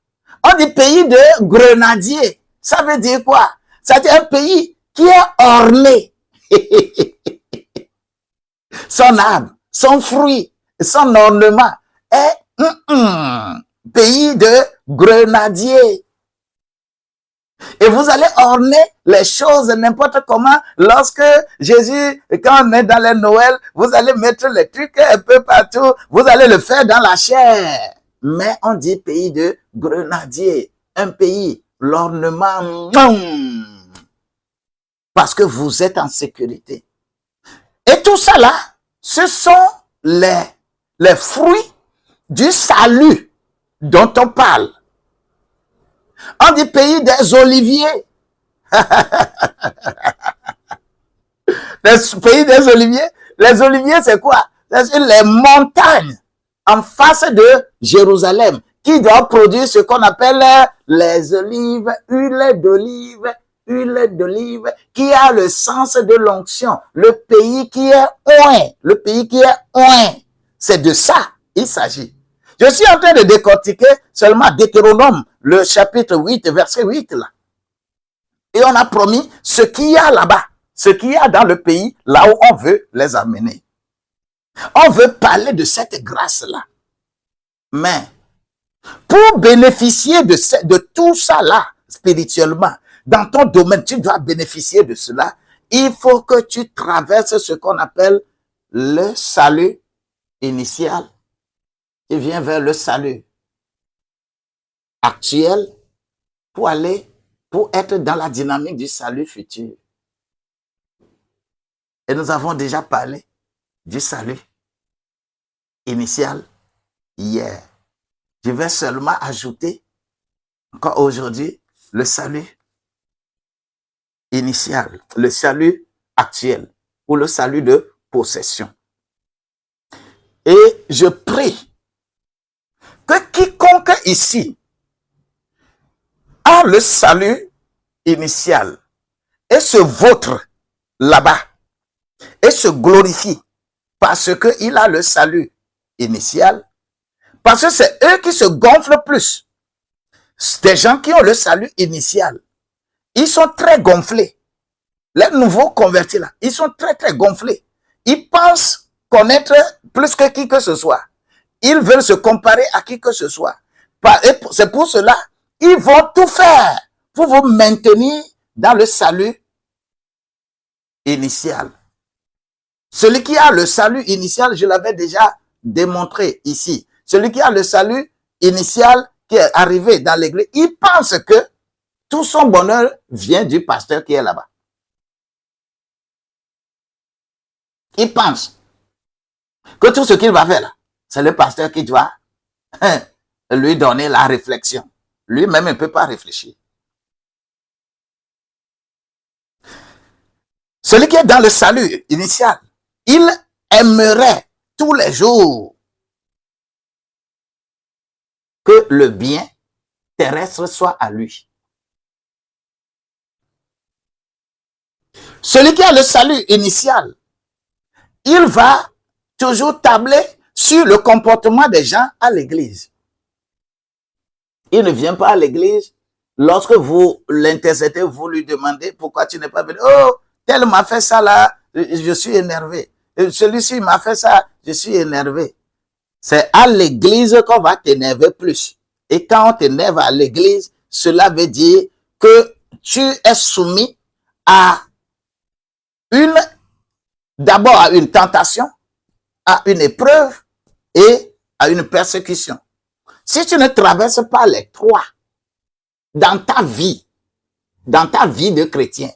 on dit pays de grenadier. Ça veut dire quoi? Ça veut dire un pays qui est orné. Son âme, son fruit, son ornement est pays de grenadier. Et vous allez orner les choses n'importe comment. Lorsque Jésus, quand on est dans les Noël, vous allez mettre les trucs un peu partout. Vous allez le faire dans la chair. Mais on dit pays de grenadier. Un pays, l'ornement. Parce que vous êtes en sécurité. Et tout ça là, ce sont les fruits du salut dont on parle. On dit pays des oliviers. Le pays des oliviers. Les oliviers, c'est quoi? C'est les montagnes en face de Jérusalem qui doivent produire ce qu'on appelle les olives, huile d'olive, qui a le sens de l'onction. Le pays qui est oint. Le pays qui est oint. C'est de ça il s'agit. Je suis en train de décortiquer seulement Deutéronome, le chapitre 8, verset 8 là. Et on a promis ce qu'il y a là-bas, ce qu'il y a dans le pays, là où on veut les amener. On veut parler de cette grâce-là. Mais pour bénéficier de tout ça là, spirituellement, dans ton domaine, tu dois bénéficier de cela. Il faut que tu traverses ce qu'on appelle le salut initial. Tu viens vers le salut actuel pour être dans la dynamique du salut futur. Et nous avons déjà parlé du salut initial hier. Je vais seulement ajouter encore aujourd'hui le salut initial, le salut actuel ou le salut de possession. Et je prie que quiconque ici a le salut initial et se vautre là-bas et se glorifie parce qu'il a le salut initial, parce que c'est eux qui se gonflent plus. Des gens qui ont le salut initial, ils sont très gonflés. Les nouveaux convertis là, ils sont très très gonflés. Ils pensent connaître plus que qui que ce soit. Ils veulent se comparer à qui que ce soit. Et c'est pour cela, ils vont tout faire pour vous maintenir dans le salut initial. Celui qui a le salut initial, je l'avais déjà démontré ici. Celui qui a le salut initial, qui est arrivé dans l'église, il pense que tout son bonheur vient du pasteur qui est là-bas. Il pense que tout ce qu'il va faire là, c'est le pasteur qui doit lui donner la réflexion. Lui-même ne peut pas réfléchir. Celui qui est dans le salut initial, il aimerait tous les jours que le bien terrestre soit à lui. Celui qui a le salut initial, il va toujours tabler sur le comportement des gens à l'église. Il ne vient pas à l'église. Lorsque vous l'intercédez, vous lui demandez pourquoi tu n'es pas venu. Oh, tel m'a fait ça là, je suis énervé. Celui-ci m'a fait ça, je suis énervé. C'est à l'église qu'on va t'énerver plus. Et quand on t'énerve à l'église, cela veut dire que tu es soumis à d'abord à une tentation, à une épreuve et à une persécution. Si tu ne traverses pas les trois dans ta vie de chrétien,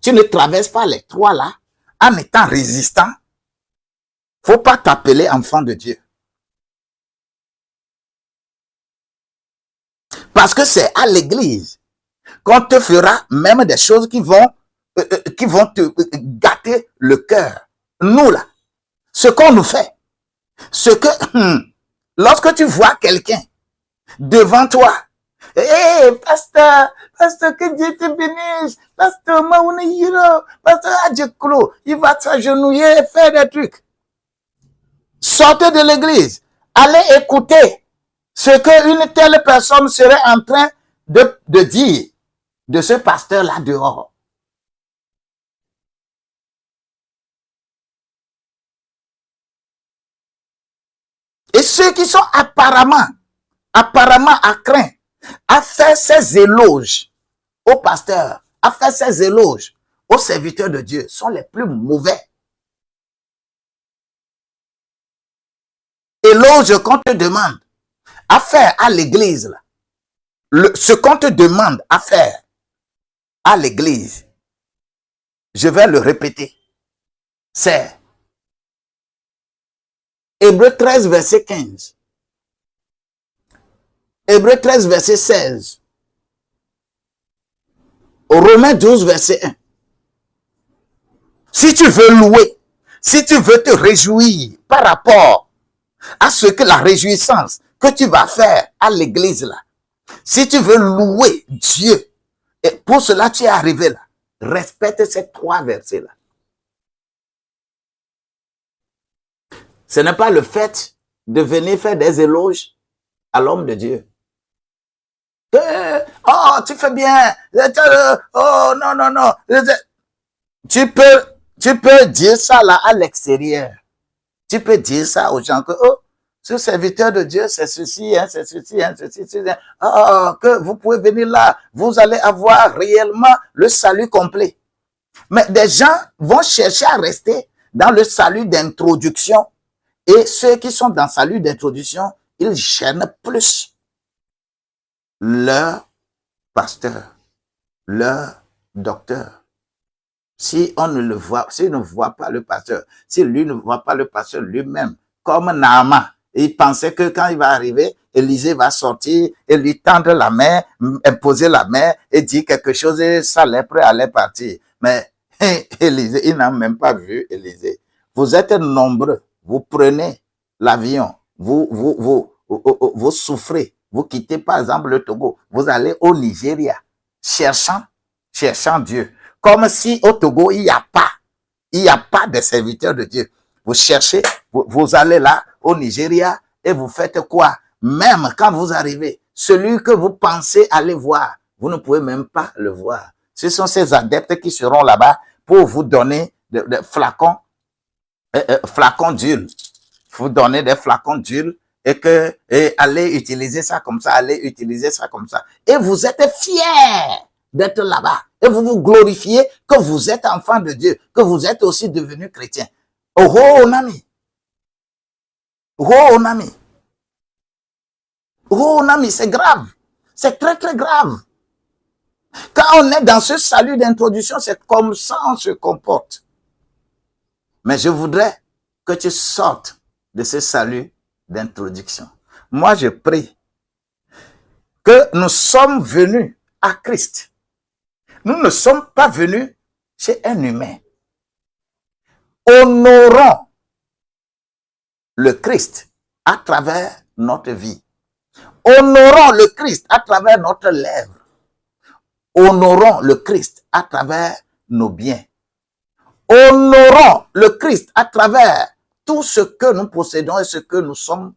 tu ne traverses pas les trois là en étant résistant, faut pas t'appeler enfant de Dieu. Parce que c'est à l'église qu'on te fera même des choses qui vont te gâter le cœur. Nous là, ce qu'on nous fait, ce que lorsque tu vois quelqu'un devant toi, hey, pasteur, que Dieu te bénisse, pasteur Maounihiro, pasteur Adjeklo, il va s'agenouiller et faire des trucs. Sortez de l'église, allez écouter ce qu'une telle personne serait en train de dire de ce pasteur-là dehors. Et ceux qui sont apparemment à craindre, à faire ces éloges au pasteur, à faire ces éloges aux serviteurs de Dieu, sont les plus mauvais. Éloge qu'on te demande à faire à l'église, ce qu'on te demande à faire à l'église, je vais le répéter, c'est Hébreux 13, verset 15. Hébreux 13, verset 16. Romains 12, verset 1. Si tu veux louer, si tu veux te réjouir par rapport à ce que la réjouissance que tu vas faire à l'église là, si tu veux louer Dieu, et pour cela tu es arrivé là, respecte ces trois versets là. Ce n'est pas le fait de venir faire des éloges à l'homme de Dieu. Oh, tu fais bien. Oh, non. Tu peux dire ça là à l'extérieur. Tu peux dire ça aux gens que, oh, ce serviteur de Dieu, c'est ceci, c'est ceci, ceci. Oh, que vous pouvez venir là. Vous allez avoir réellement le salut complet. Mais des gens vont chercher à rester dans le salut d'introduction. Et ceux qui sont dans le salut d'introduction, ils gênent plus leur pasteur, leur docteur. Si on ne le voit, s'il ne voit pas le pasteur, si lui ne voit pas le pasteur lui-même, comme Naaman, il pensait que quand il va arriver, Élisée va sortir et lui tendre la main, imposer la main et dire quelque chose et sa lèpre allait partir. Mais Élisée, il n'a même pas vu Élisée. Vous êtes nombreux, vous prenez l'avion, vous souffrez, vous quittez par exemple le Togo, vous allez au Nigeria, cherchant Dieu. Comme si au Togo, il n'y a pas de serviteurs de Dieu. Vous cherchez, vous allez là, au Nigeria, et vous faites quoi? Même quand vous arrivez, celui que vous pensez aller voir, vous ne pouvez même pas le voir. Ce sont ces adeptes qui seront là-bas pour vous donner des flacons d'huile. Vous donner des flacons d'huile et allez utiliser ça comme ça, Et vous êtes fiers d'être là-bas. Et vous vous glorifiez que vous êtes enfant de Dieu, que vous êtes aussi devenu chrétien. Oh, Nami. Oh, Nami, c'est grave. C'est très, très grave. Quand on est dans ce salut d'introduction, c'est comme ça on se comporte. Mais je voudrais que tu sortes de ce salut d'introduction. Moi, je prie que nous sommes venus à Christ. Nous ne sommes pas venus chez un humain. Honorons le Christ à travers notre vie. Honorons le Christ à travers notre lèvre. Honorons le Christ à travers nos biens. Honorons le Christ à travers tout ce que nous possédons et ce que nous sommes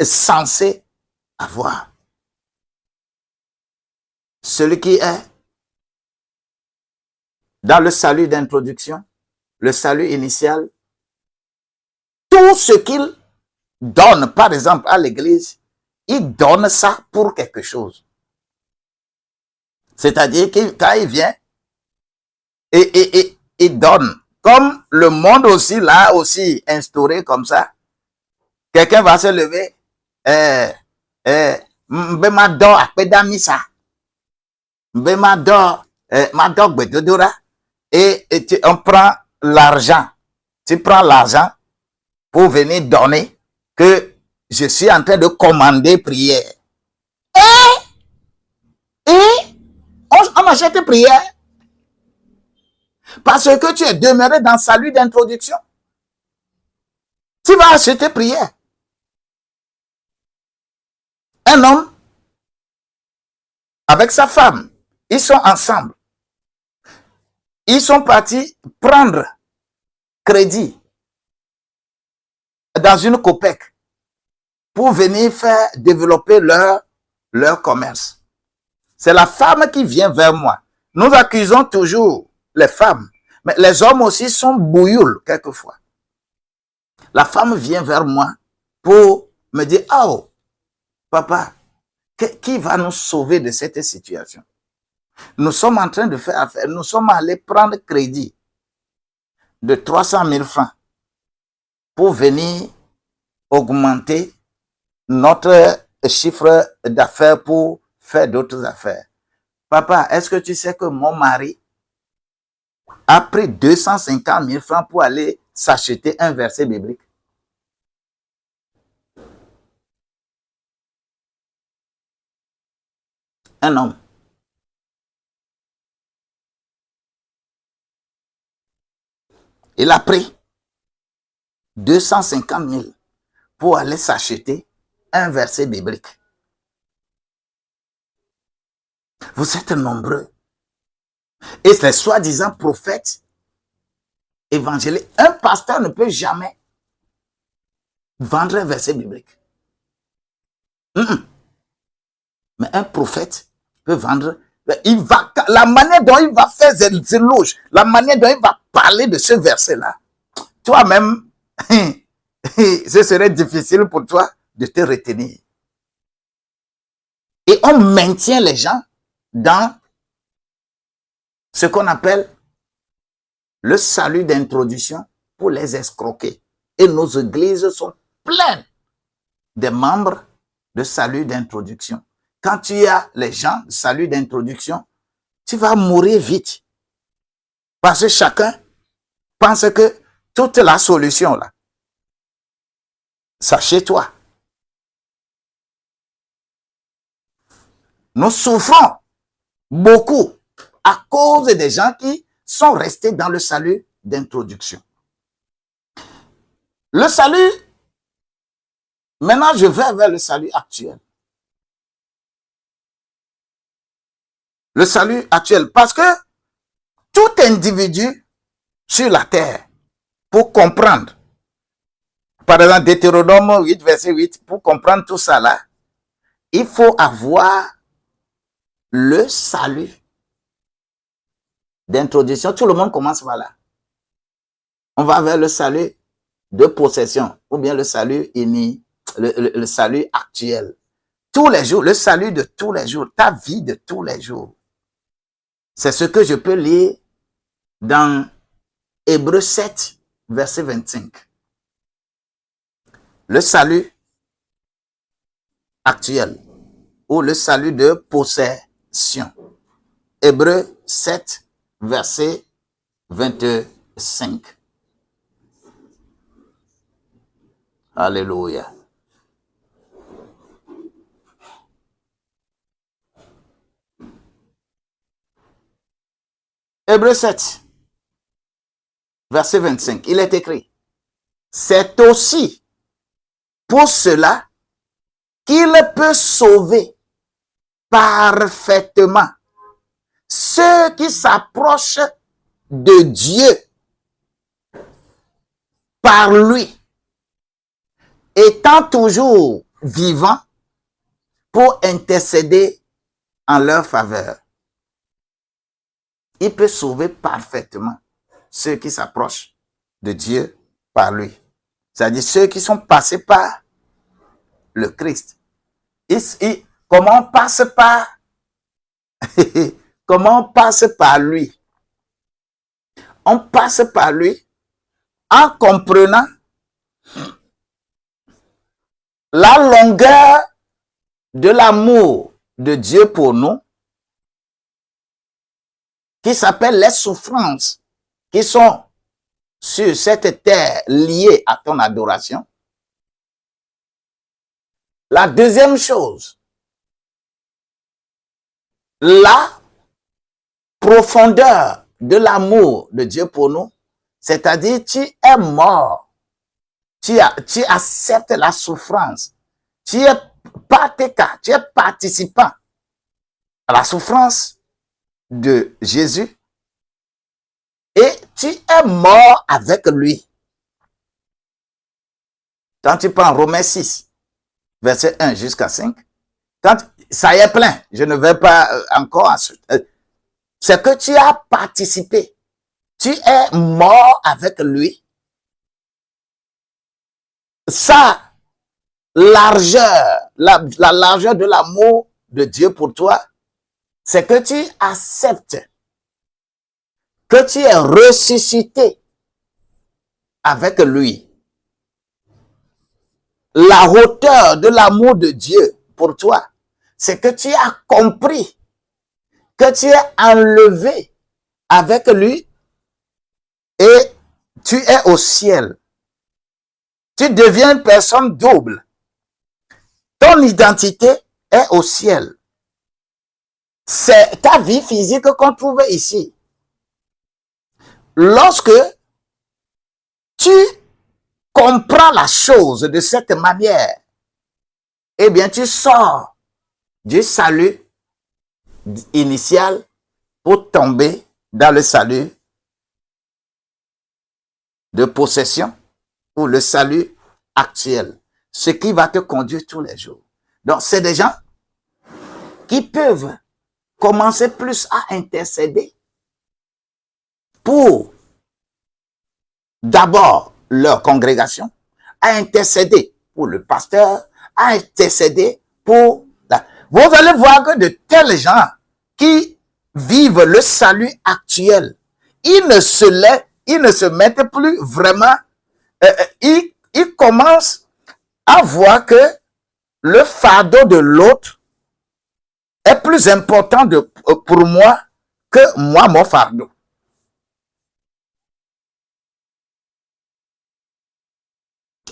censés avoir. Celui qui est dans le salut d'introduction, le salut initial, tout ce qu'il donne, par exemple, à l'église, il donne ça pour quelque chose. C'est-à-dire que quand il vient, et il donne, comme le monde aussi, l'a aussi instauré comme ça, quelqu'un va se lever, mbemado akpedamisa, mbemado, madog bedodora, et on prend l'argent. Tu prends l'argent pour venir donner que je suis en train de commander prière. Et on achète prière parce que tu es demeuré dans salut d'introduction. Tu vas acheter prière. Un homme avec sa femme, ils sont ensemble. Ils sont partis prendre crédit dans une copec pour venir faire développer leur commerce. C'est la femme qui vient vers moi. Nous accusons toujours les femmes, mais les hommes aussi sont bouilloules quelquefois. La femme vient vers moi pour me dire, oh, papa, qui va nous sauver de cette situation? Nous sommes en train de faire affaire, nous sommes allés prendre crédit de 300 000 francs pour venir augmenter notre chiffre d'affaires pour faire d'autres affaires. Papa, est-ce que tu sais que mon mari a pris 250 000 francs pour aller s'acheter un verset biblique? Un homme. Il a pris 250 000 pour aller s'acheter un verset biblique. Vous êtes nombreux. Et les soi-disant prophètes, évangélistes, un pasteur ne peut jamais vendre un verset biblique. Mais un prophète peut vendre. La manière dont il va faire ses éloges, la manière dont il va parler de ce verset-là, toi-même, ce serait difficile pour toi de te retenir. Et on maintient les gens dans ce qu'on appelle le salut d'introduction pour les escroquer. Et nos églises sont pleines des membres de salut d'introduction. Quand tu as les gens de salut d'introduction, tu vas mourir vite. Parce que chacun pense que toute la solution là, c'est chez toi. Nous souffrons beaucoup à cause des gens qui sont restés dans le salut d'introduction. Le salut, maintenant je vais vers le salut actuel. Le salut actuel, parce que tout individu sur la terre, pour comprendre, par exemple Deutéronome 8, verset 8, pour comprendre tout ça là, il faut avoir le salut d'introduction. Tout le monde commence par là. On va vers le salut de possession, ou bien le salut le salut actuel. Tous les jours, le salut de tous les jours, ta vie de tous les jours. C'est ce que je peux lire dans Hébreux 7, verset 25. Le salut actuel ou le salut de possession. Hébreux 7, verset 25. Alléluia. Hébreux 7, verset 25, il est écrit, c'est aussi pour cela qu'il peut sauver parfaitement ceux qui s'approchent de Dieu par lui, étant toujours vivants pour intercéder en leur faveur. Il peut sauver parfaitement ceux qui s'approchent de Dieu par lui. C'est-à-dire ceux qui sont passés par le Christ. Comment on passe par comment on passe par lui? On passe par lui en comprenant la longueur de l'amour de Dieu pour nous, qui s'appelle les souffrances qui sont sur cette terre liés à ton adoration. La deuxième chose, la profondeur de l'amour de Dieu pour nous, c'est-à-dire tu es mort, tu acceptes la souffrance, tu es participant à la souffrance de Jésus et tu es mort avec lui. Quand tu prends Romains 6, verset 1 jusqu'à 5, quand ça y est plein, je ne vais pas encore ensuite. C'est que tu as participé. Tu es mort avec lui. Sa largeur, la largeur de l'amour de Dieu pour toi, c'est que tu acceptes que tu es ressuscité avec lui. La hauteur de l'amour de Dieu pour toi, c'est que tu as compris que tu es enlevé avec lui et tu es au ciel. Tu deviens une personne double. Ton identité est au ciel. C'est ta vie physique qu'on trouve ici. Lorsque tu comprends la chose de cette manière, eh bien, tu sors du salut initial pour tomber dans le salut de possession ou le salut actuel, ce qui va te conduire tous les jours. Donc, c'est des gens qui peuvent commencer plus à intercéder pour d'abord leur congrégation, à intercéder pour le pasteur, à intercéder pour la... Vous allez voir que de tels gens qui vivent le salut actuel, ils ne se mettent plus vraiment, ils commencent à voir que le fardeau de l'autre est plus important pour moi que moi, mon fardeau.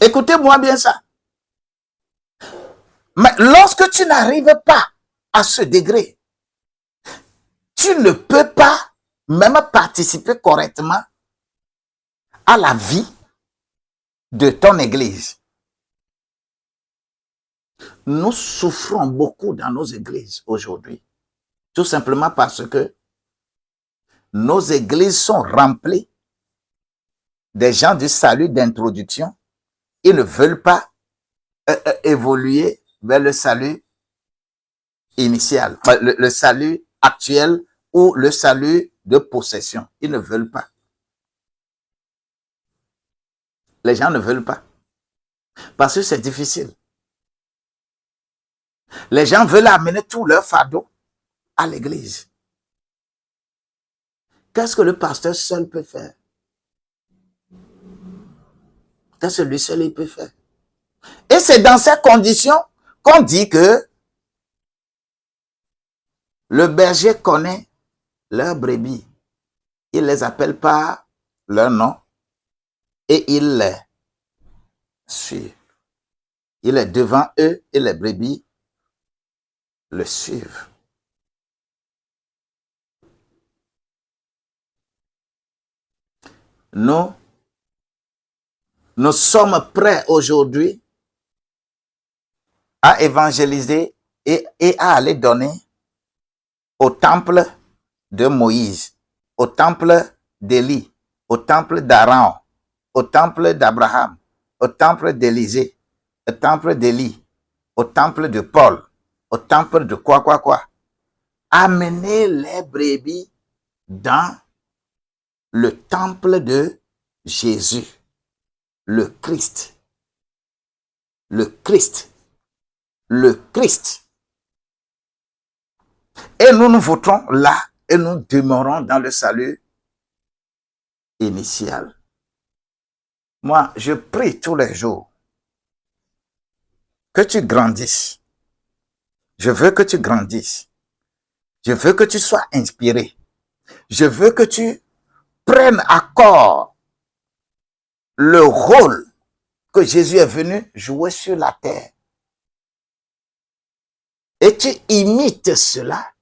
Écoutez-moi bien ça. Mais lorsque tu n'arrives pas à ce degré, tu ne peux pas même participer correctement à la vie de ton église. Nous souffrons beaucoup dans nos églises aujourd'hui, tout simplement parce que nos églises sont remplies des gens du salut d'introduction. Ils ne veulent pas évoluer vers le salut initial, le salut actuel ou le salut de possession. Ils ne veulent pas. Les gens ne veulent pas. Parce que c'est difficile. Les gens veulent amener tout leur fardeau à l'église. Qu'est-ce que le pasteur seul peut faire? Qu'est-ce que lui seul il peut faire? Et c'est dans ces conditions qu'on dit que le berger connaît leurs brebis. Il les appelle par leur nom et il les suit. Il est devant eux et les brebis le suivent. Nous sommes prêts aujourd'hui à évangéliser et à aller donner au temple de Moïse, au temple d'Élie, au temple d'Aaron, au temple d'Abraham, au temple d'Élisée, au temple d'Élie, au temple de Paul, au temple de quoi. Amener les brebis dans le temple de Jésus, le Christ. Le Christ. Le Christ. Et nous nous votons là et nous demeurons dans le salut initial. Moi, je prie tous les jours que tu grandisses. Je veux que tu grandisses. Je veux que tu sois inspiré. Je veux que tu prennent à corps le rôle que Jésus est venu jouer sur la terre. Et tu imites cela,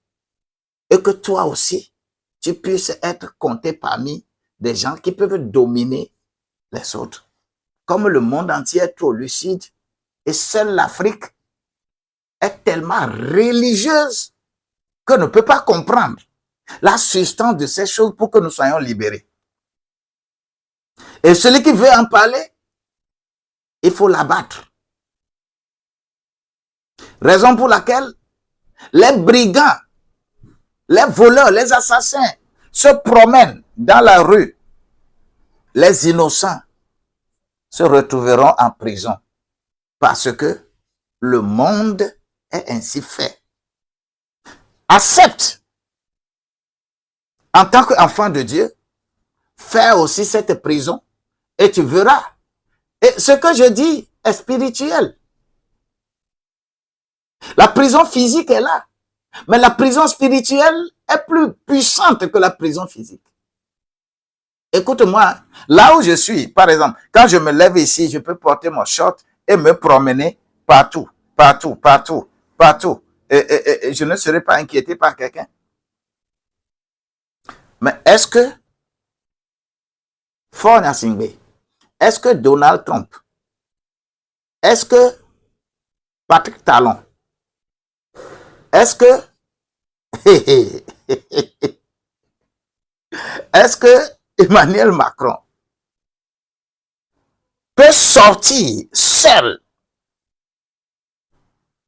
et que toi aussi, tu puisses être compté parmi des gens qui peuvent dominer les autres. Comme le monde entier est trop lucide, et seule l'Afrique est tellement religieuse qu'on ne peut pas comprendre la substance de ces choses pour que nous soyons libérés. Et celui qui veut en parler, il faut l'abattre. Raison pour laquelle les brigands, les voleurs, les assassins se promènent dans la rue. Les innocents se retrouveront en prison parce que le monde est ainsi fait. Accepte, en tant qu'enfant de Dieu, faire aussi cette prison et tu verras. Et ce que je dis est spirituel. La prison physique est là, mais la prison spirituelle est plus puissante que la prison physique. Écoute-moi, là où je suis, par exemple, quand je me lève ici, je peux porter mon short et me promener partout, partout, partout, partout. Et je ne serai pas inquiété par quelqu'un. Mais est-ce que Faure Gnassingbé, est-ce que Donald Trump, est-ce que Patrick Talon, est-ce que est-ce que Emmanuel Macron peut sortir seul?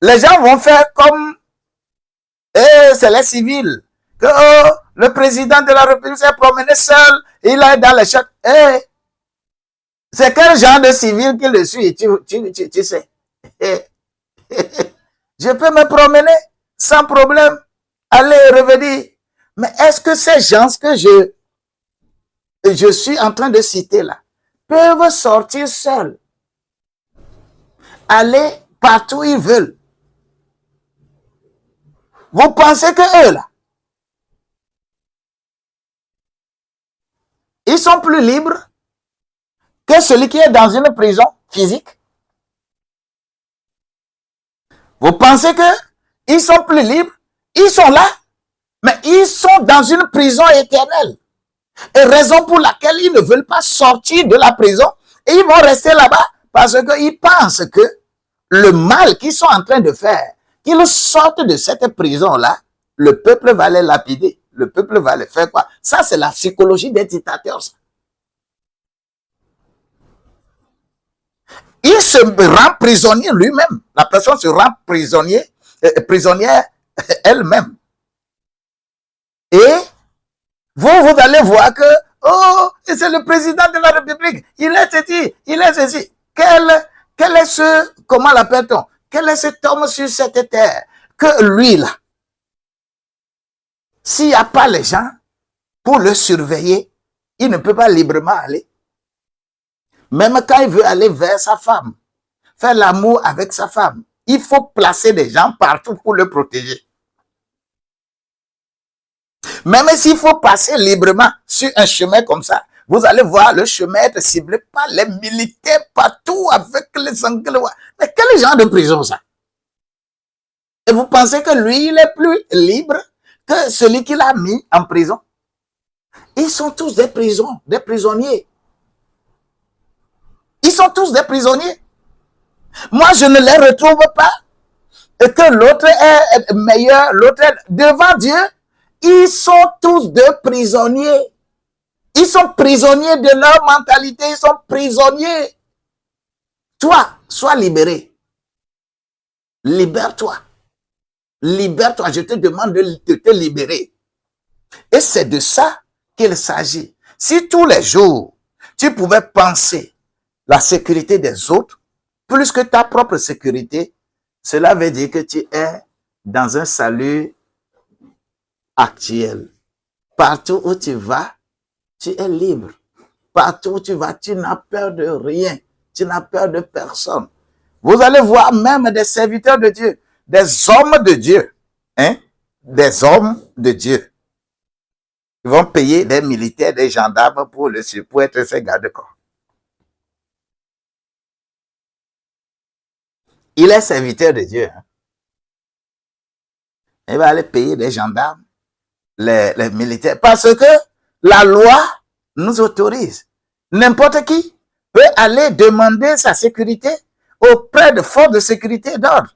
Les gens vont faire comme c'est les civils. Que le président de la République s'est promené seul, il est dans les champs. C'est quel genre de civil qui le suit, tu sais. Je peux me promener sans problème, aller et revenir. Mais est-ce que ces gens que je suis en train de citer là peuvent sortir seuls, aller partout où ils veulent? Vous pensez que eux là, ils sont plus libres que celui qui est dans une prison physique? Vous pensez que ils sont plus libres? Ils sont là, mais ils sont dans une prison éternelle. Et raison pour laquelle ils ne veulent pas sortir de la prison, et ils vont rester là-bas parce qu'ils pensent que le mal qu'ils sont en train de faire, qu'ils sortent de cette prison-là, le peuple va les lapider. Le peuple va les faire quoi? Ça, c'est la psychologie des dictateurs. Il se rend prisonnier lui-même. La personne se rend prisonnière elle-même. Et vous allez voir que, oh, c'est le président de la République. Il est ceci, il est ceci. Quel est ce, comment l'appelle-t-on? Quel est cet homme sur cette terre? Que lui, là, s'il n'y a pas les gens pour le surveiller, il ne peut pas librement aller. Même quand il veut aller vers sa femme, faire l'amour avec sa femme, il faut placer des gens partout pour le protéger. Même s'il faut passer librement sur un chemin comme ça, vous allez voir le chemin être ciblé par les militaires partout avec les Anglais. Mais quel genre de prison ça? Et vous pensez que lui, il est plus libre que celui qui l'a mis en prison? Ils sont tous des prisonniers. Ils sont tous des prisonniers. Moi, je ne les retrouve pas. Et que l'autre est meilleur, l'autre est devant Dieu. Ils sont tous des prisonniers. Ils sont prisonniers de leur mentalité. Ils sont prisonniers. Toi, sois libéré. Libère-toi. Libère-toi. Je te demande de te libérer. Et c'est de ça qu'il s'agit. Si tous les jours, tu pouvais penser la sécurité des autres plus que ta propre sécurité, cela veut dire que tu es dans un salut actuel. Partout où tu vas, tu es libre. Partout où tu vas, tu n'as peur de rien. Tu n'as peur de personne. Vous allez voir même des serviteurs de Dieu, des hommes de Dieu, hein? Des hommes de Dieu. Ils vont payer des militaires, des gendarmes pour être ses gardes-corps. Il est serviteur de Dieu. Il va aller payer des gendarmes, les militaires, parce que la loi nous autorise. N'importe qui peut aller demander sa sécurité auprès de forces de sécurité et d'ordre.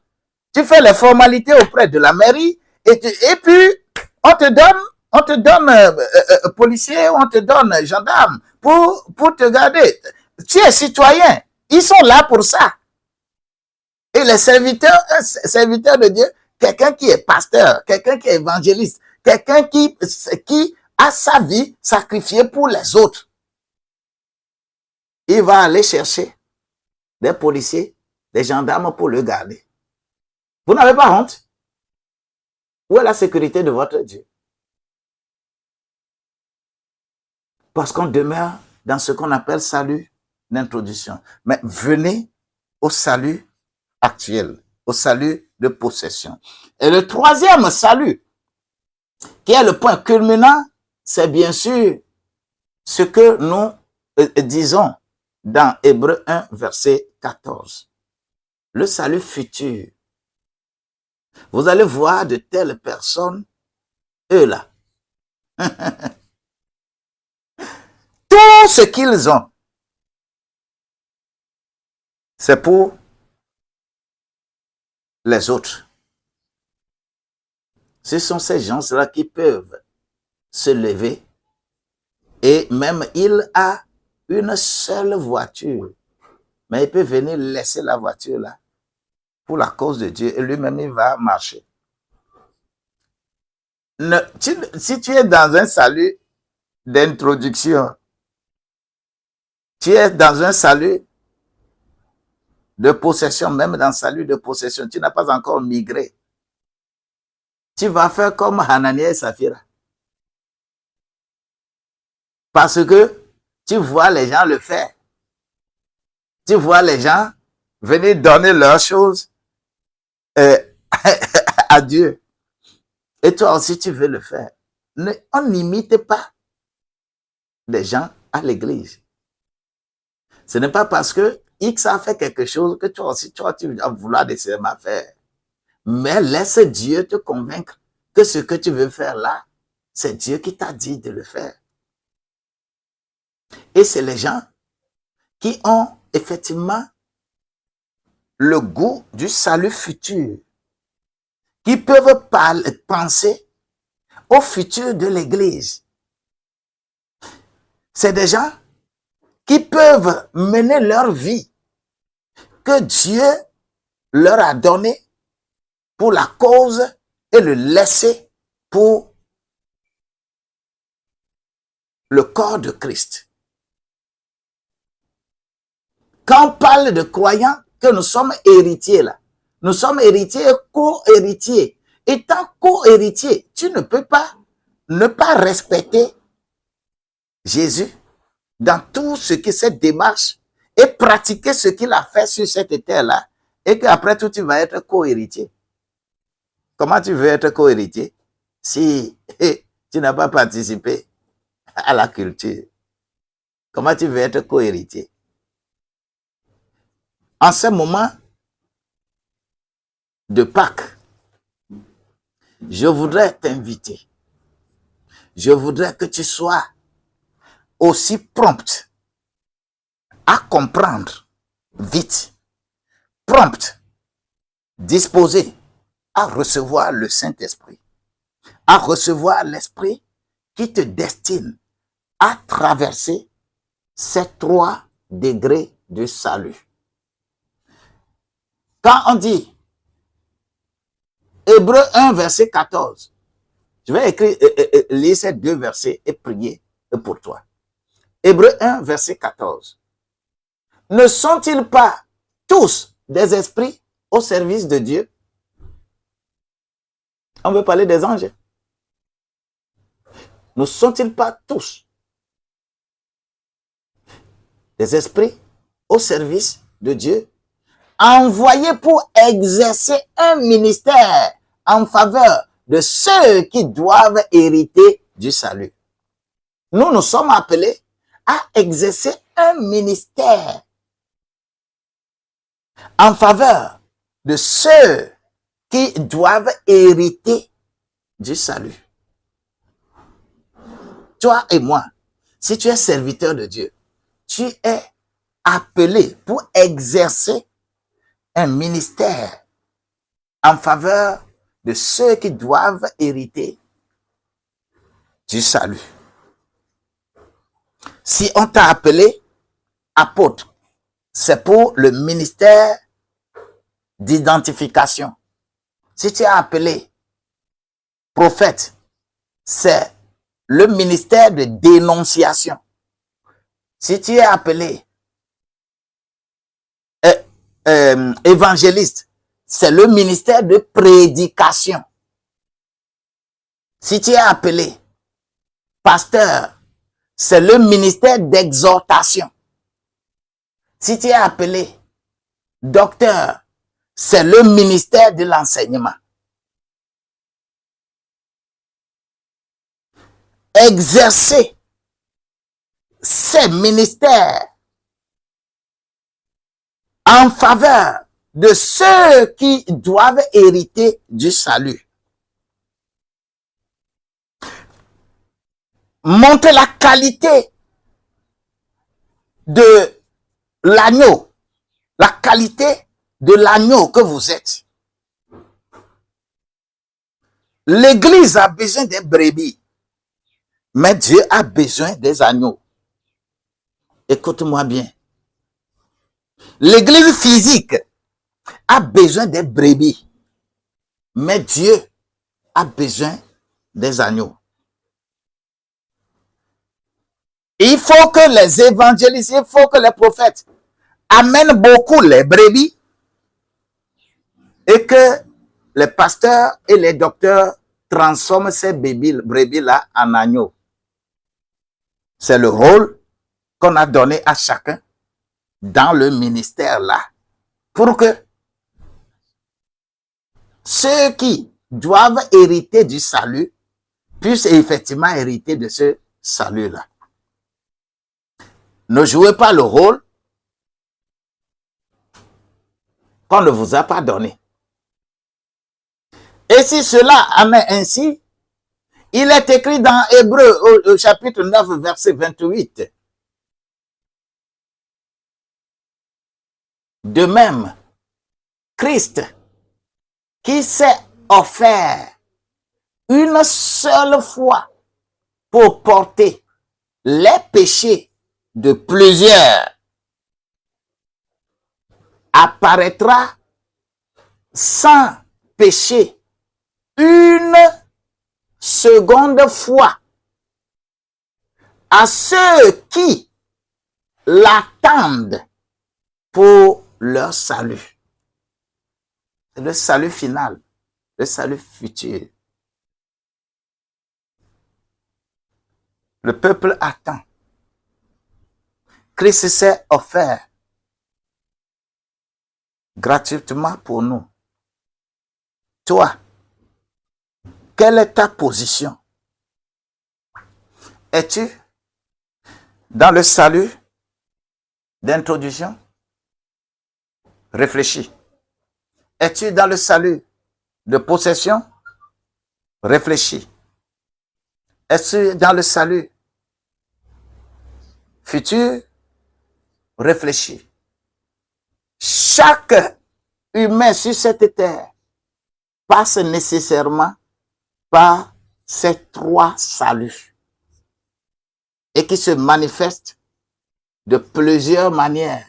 Tu fais les formalités auprès de la mairie et puis on te donne policier, on te donne gendarme pour te garder. Tu es citoyen. Ils sont là pour ça. Et les serviteurs de Dieu, quelqu'un qui est pasteur, quelqu'un qui est évangéliste, quelqu'un qui a sa vie sacrifiée pour les autres, il va aller chercher des policiers, des gendarmes pour le garder. Vous n'avez pas honte? Où est la sécurité de votre Dieu? Parce qu'on demeure dans ce qu'on appelle salut d'introduction. Mais venez au salut actuel, au salut de possession. Et le troisième salut, qui est le point culminant, c'est bien sûr ce que nous disons dans Hébreux 1, verset 14. Le salut futur. Vous allez voir de telles personnes, eux là. Tout ce qu'ils ont, c'est pour les autres. Ce sont ces gens-là qui peuvent se lever et même il a une seule voiture, mais il peut venir laisser la voiture là pour la cause de Dieu et lui-même il va marcher. Si tu es dans un salut d'introduction, tu es dans un salut de possession, même dans le salut de possession, tu n'as pas encore migré. Tu vas faire comme Hanania et Saphira. Parce que tu vois les gens le faire. Tu vois les gens venir donner leurs choses à Dieu. Et toi aussi, tu veux le faire. On n'imite pas les gens à l'église. Ce n'est pas parce que X a fait quelque chose que toi aussi, tu vas vouloir nécessairement faire. Mais laisse Dieu te convaincre que ce que tu veux faire là, c'est Dieu qui t'a dit de le faire. Et c'est les gens qui ont effectivement le goût du salut futur, qui peuvent penser au futur de l'Église. C'est des gens qui peuvent mener leur vie que Dieu leur a donnée pour la cause et le laisser pour le corps de Christ. Quand on parle de croyants, que nous sommes héritiers là, nous sommes héritiers et co-héritiers. Étant co-héritier, tu ne peux pas ne pas respecter Jésus dans tout ce qui est cette démarche et pratiquer ce qu'il a fait sur cette terre-là et qu'après tout, tu vas être co-héritier. Comment tu veux être co-héritier si tu n'as pas participé à la culture? Comment tu veux être co-héritier? En ce moment de Pâques, je voudrais t'inviter. Je voudrais que tu sois aussi prompt à comprendre vite, prompt, disposé à recevoir le Saint-Esprit, à recevoir l'Esprit qui te destine à traverser ces 3 degrés de salut. Quand on dit Hébreux 1, verset 14, je vais lire ces 2 versets et prier pour toi. Hébreux 1, verset 14. Ne sont-ils pas tous des esprits au service de Dieu? On veut parler des anges. Ne sont-ils pas tous des esprits au service de Dieu, envoyés pour exercer un ministère en faveur de ceux qui doivent hériter du salut? nous sommes appelés à exercer un ministère en faveur de ceux qui doivent hériter du salut. Toi et moi, si tu es serviteur de Dieu, tu es appelé pour exercer un ministère en faveur de ceux qui doivent hériter du salut. Si on t'a appelé apôtre, c'est pour le ministère d'identification. Si tu es appelé prophète, c'est le ministère de dénonciation. Si tu es appelé évangéliste, c'est le ministère de prédication. Si tu es appelé pasteur, c'est le ministère d'exhortation. Si tu es appelé docteur, c'est le ministère de l'enseignement. Exercer ces ministères en faveur de ceux qui doivent hériter du salut. Montrer la qualité de l'agneau, la qualité de l'agneau que vous êtes. L'Église a besoin des brebis, mais Dieu a besoin des agneaux. Écoute-moi bien. L'Église physique a besoin des brebis, mais Dieu a besoin des agneaux. Il faut que les évangélistes, il faut que les prophètes amènent beaucoup les brebis et que les pasteurs et les docteurs transforment ces brebis-là en agneaux. C'est le rôle qu'on a donné à chacun dans le ministère-là pour que ceux qui doivent hériter du salut puissent effectivement hériter de ce salut-là. Ne jouez pas le rôle qu'on ne vous a pas donné. Et si cela en est ainsi, il est écrit dans Hébreux au chapitre 9, verset 28. De même, Christ, qui s'est offert une seule fois pour porter les péchés de plusieurs, apparaîtra sans péché une seconde fois à ceux qui l'attendent pour leur salut. C'est le salut final, le salut futur. Le peuple attend. Christ s'est offert gratuitement pour nous. Toi, quelle est ta position? Es-tu dans le salut d'introduction? Réfléchis. Es-tu dans le salut de possession? Réfléchis. Es-tu dans le salut futur? Réfléchis. Chaque humain sur cette terre passe nécessairement par ces trois saluts et qui se manifestent de plusieurs manières.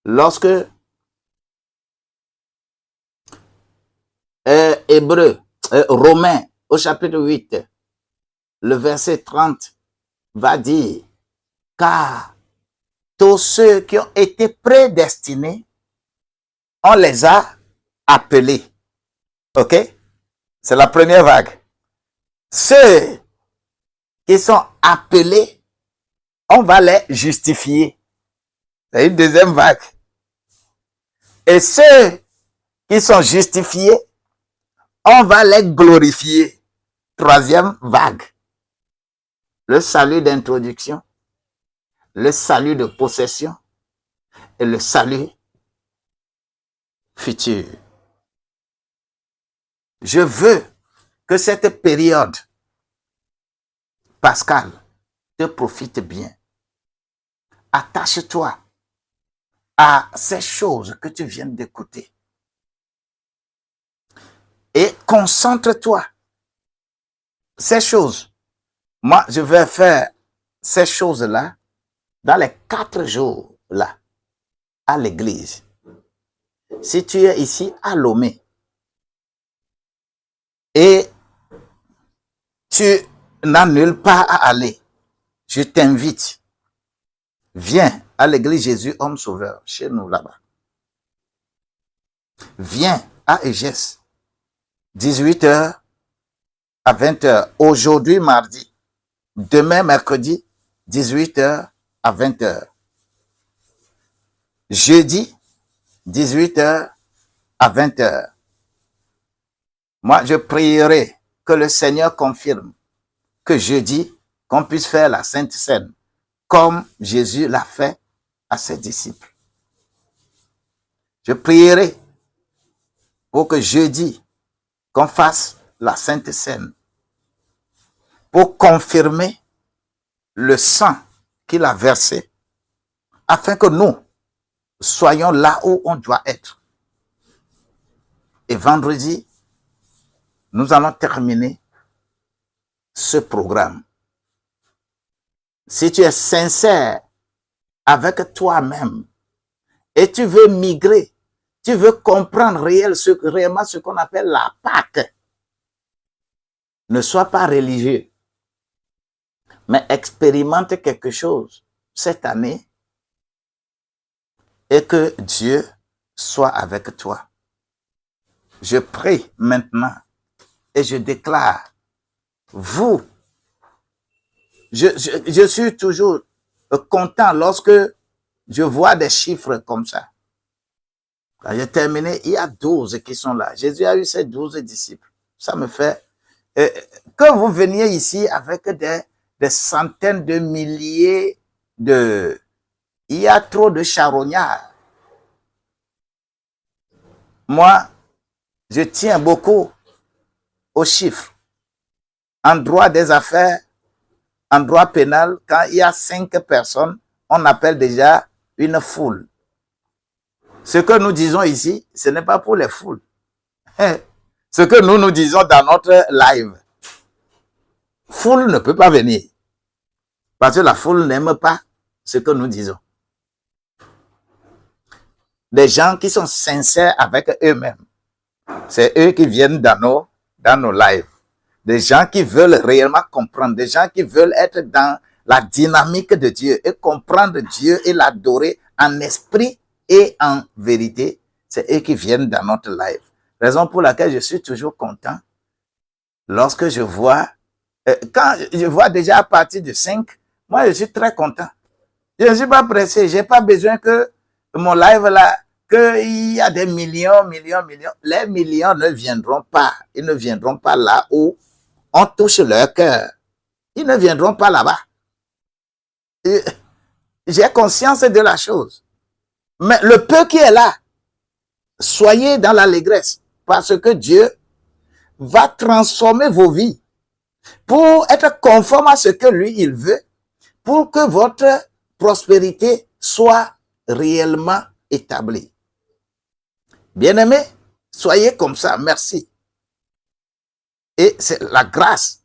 Lorsque Romains au chapitre 8, le verset 30 va dire: car tous ceux qui ont été prédestinés, on les a appelés. Ok? C'est la première vague. Ceux qui sont appelés, on va les justifier. C'est une deuxième vague. Et ceux qui sont justifiés, on va les glorifier. Troisième vague. le salut d'introduction, le salut de possession et le salut futur. Je veux que cette période pascale te profite bien. Attache-toi à ces choses que tu viens d'écouter et concentre-toi. Ces choses, moi, je vais faire ces choses-là dans les 4 jours là à l'église. Si tu es ici à Lomé et tu n'as nulle part à aller, je t'invite. Viens à l'église Jésus Homme Sauveur, chez nous là-bas. Viens à Egès, 18h à 20h. Aujourd'hui, mardi. Demain, mercredi, 18h à 20h. Jeudi, 18h à 20h. Moi, je prierai que le Seigneur confirme que jeudi, qu'on puisse faire la Sainte Seine, comme Jésus l'a fait à ses disciples. Je prierai pour que jeudi, qu'on fasse la Sainte Seine, pour confirmer le sang qu'il a versé, afin que nous soyons là où on doit être. Et vendredi, nous allons terminer ce programme. Si tu es sincère avec toi-même et tu veux migrer, tu veux comprendre réellement ce qu'on appelle la Pâque, ne sois pas religieux, mais expérimente quelque chose cette année et que Dieu soit avec toi. Je prie maintenant et je déclare, vous, je suis toujours content lorsque je vois des chiffres comme ça. Quand j'ai terminé, il y a 12 qui sont là. Jésus a eu ses 12 disciples. Ça me fait... que vous veniez ici avec des centaines de milliers de... Il y a trop de charognards. Moi, je tiens beaucoup aux chiffres. En droit des affaires, en droit pénal, quand il y a 5 personnes, on appelle déjà une foule. Ce que nous disons ici, ce n'est pas pour les foules. Ce que nous disons dans notre live, foule ne peut pas venir. Parce que la foule n'aime pas ce que nous disons. Des gens qui sont sincères avec eux-mêmes. C'est eux qui viennent dans nos lives. Des gens qui veulent réellement comprendre. Des gens qui veulent être dans la dynamique de Dieu et comprendre Dieu et l'adorer en esprit et en vérité. C'est eux qui viennent dans notre live. Raison pour laquelle je suis toujours content lorsque je vois, quand je vois déjà à partir de 5, moi je suis très content. Je ne suis pas pressé, je n'ai pas besoin que mon live là, qu'il y a des millions. Les millions ne viendront pas. Ils ne viendront pas là où on touche leur cœur. Ils ne viendront pas là-bas. J'ai conscience de la chose. Mais le peu qui est là, soyez dans l'allégresse parce que Dieu va transformer vos vies pour être conforme à ce que lui, il veut, pour que votre prospérité soit réellement établie. Bien-aimés, soyez comme ça, merci. Et c'est la grâce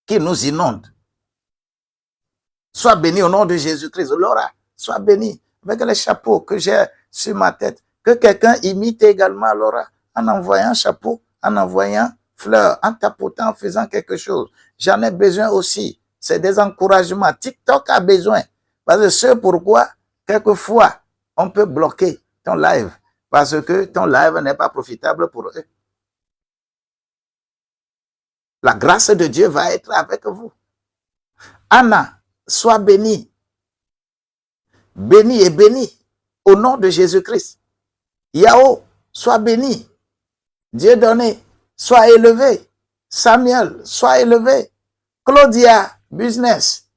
qui nous inonde. Sois béni au nom de Jésus-Christ. Laura, sois béni avec les chapeaux que j'ai sur ma tête. Que quelqu'un imite également Laura en envoyant chapeau, en envoyant fleurs, en tapotant, en faisant quelque chose. J'en ai besoin aussi. C'est des encouragements. TikTok a besoin. Parce que c'est pourquoi, quelquefois, on peut bloquer ton live. Parce que ton live n'est pas profitable pour eux. La grâce de Dieu va être avec vous. Anna, sois bénie. Bénie et bénie au nom de Jésus-Christ. Yao, sois béni. Dieu donné, sois élevé. Samuel, sois élevé. Claudia, business.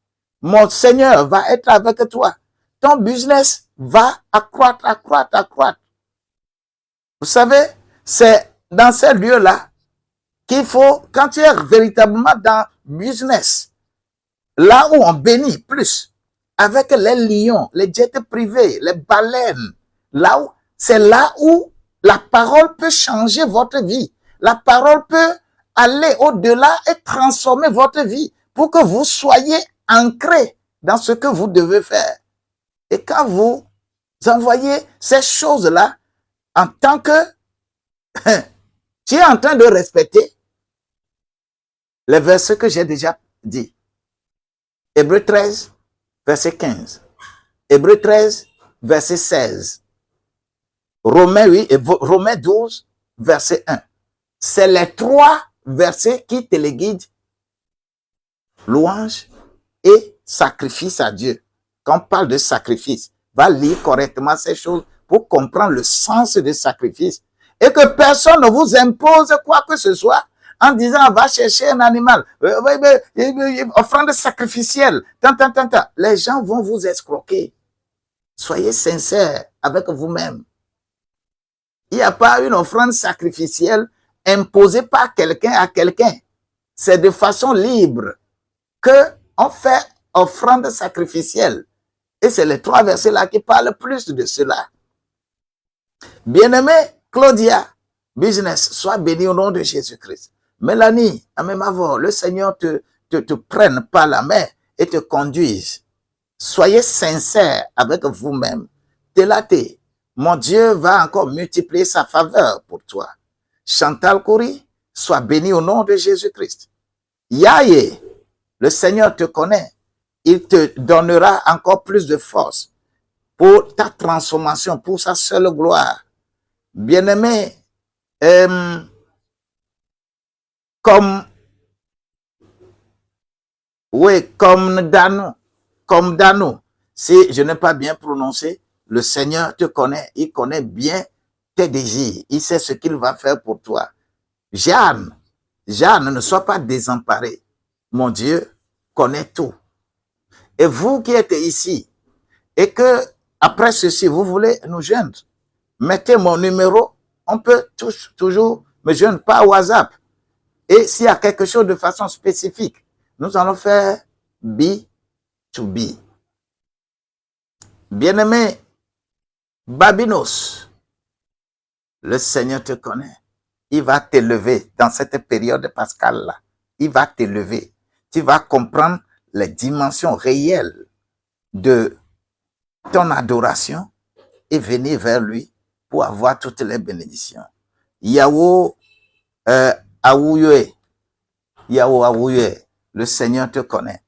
Mon Seigneur va être avec toi. Ton business va accroître, accroître, accroître. Vous savez, c'est dans ces lieux-là qu'il faut, quand tu es véritablement dans business, là où on bénit plus, avec les lions, les jets privés, les baleines, là où, c'est là où la parole peut changer votre vie. La parole peut aller au-delà et transformer votre vie pour que vous soyez ancrés dans ce que vous devez faire. Et quand vous envoyez ces choses-là, en tant que tu es en train de respecter les versets que j'ai déjà dit. Hébreux 13, verset 15. Hébreux 13, verset 16. Romains 8 et Romains 12, verset 1. C'est les trois versets qui te les guident. Louange et sacrifice à Dieu. Quand on parle de sacrifice, va lire correctement ces choses pour comprendre le sens du sacrifice. Et que personne ne vous impose quoi que ce soit en disant va chercher un animal, offrande sacrificielle, les gens vont vous escroquer. Soyez sincères avec vous-même. Il n'y a pas une offrande sacrificielle imposée par quelqu'un à quelqu'un. C'est de façon libre que on fait offrande sacrificielle. Et c'est les trois versets-là qui parlent plus de cela. Bien-aimé, Claudia, business, sois béni au nom de Jésus-Christ. Mélanie, Amemavo, le Seigneur te prenne par la main et te conduise. Soyez sincères avec vous-même. Télaté, mon Dieu va encore multiplier sa faveur pour toi. Chantal Kouri, sois béni au nom de Jésus-Christ. Yaye, le Seigneur te connaît. Il te donnera encore plus de force pour ta transformation, pour sa seule gloire. Bien-aimé, comme Dano, si je n'ai pas bien prononcé, le Seigneur te connaît, il connaît bien tes désirs, il sait ce qu'il va faire pour toi. Jeanne, ne sois pas désemparée, mon Dieu connaît tout. Et vous qui êtes ici, et que après ceci, vous voulez nous joindre, mettez mon numéro, on peut toujours me joindre par WhatsApp. Et s'il y a quelque chose de façon spécifique, nous allons faire B2B. Bien-aimé, Babinos, le Seigneur te connaît. Il va t'élever dans cette période pascale-là. Il va t'élever. Tu vas comprendre les dimensions réelles de ton adoration et venir vers lui pour avoir toutes les bénédictions. Yahweh Awouye, le Seigneur te connaît.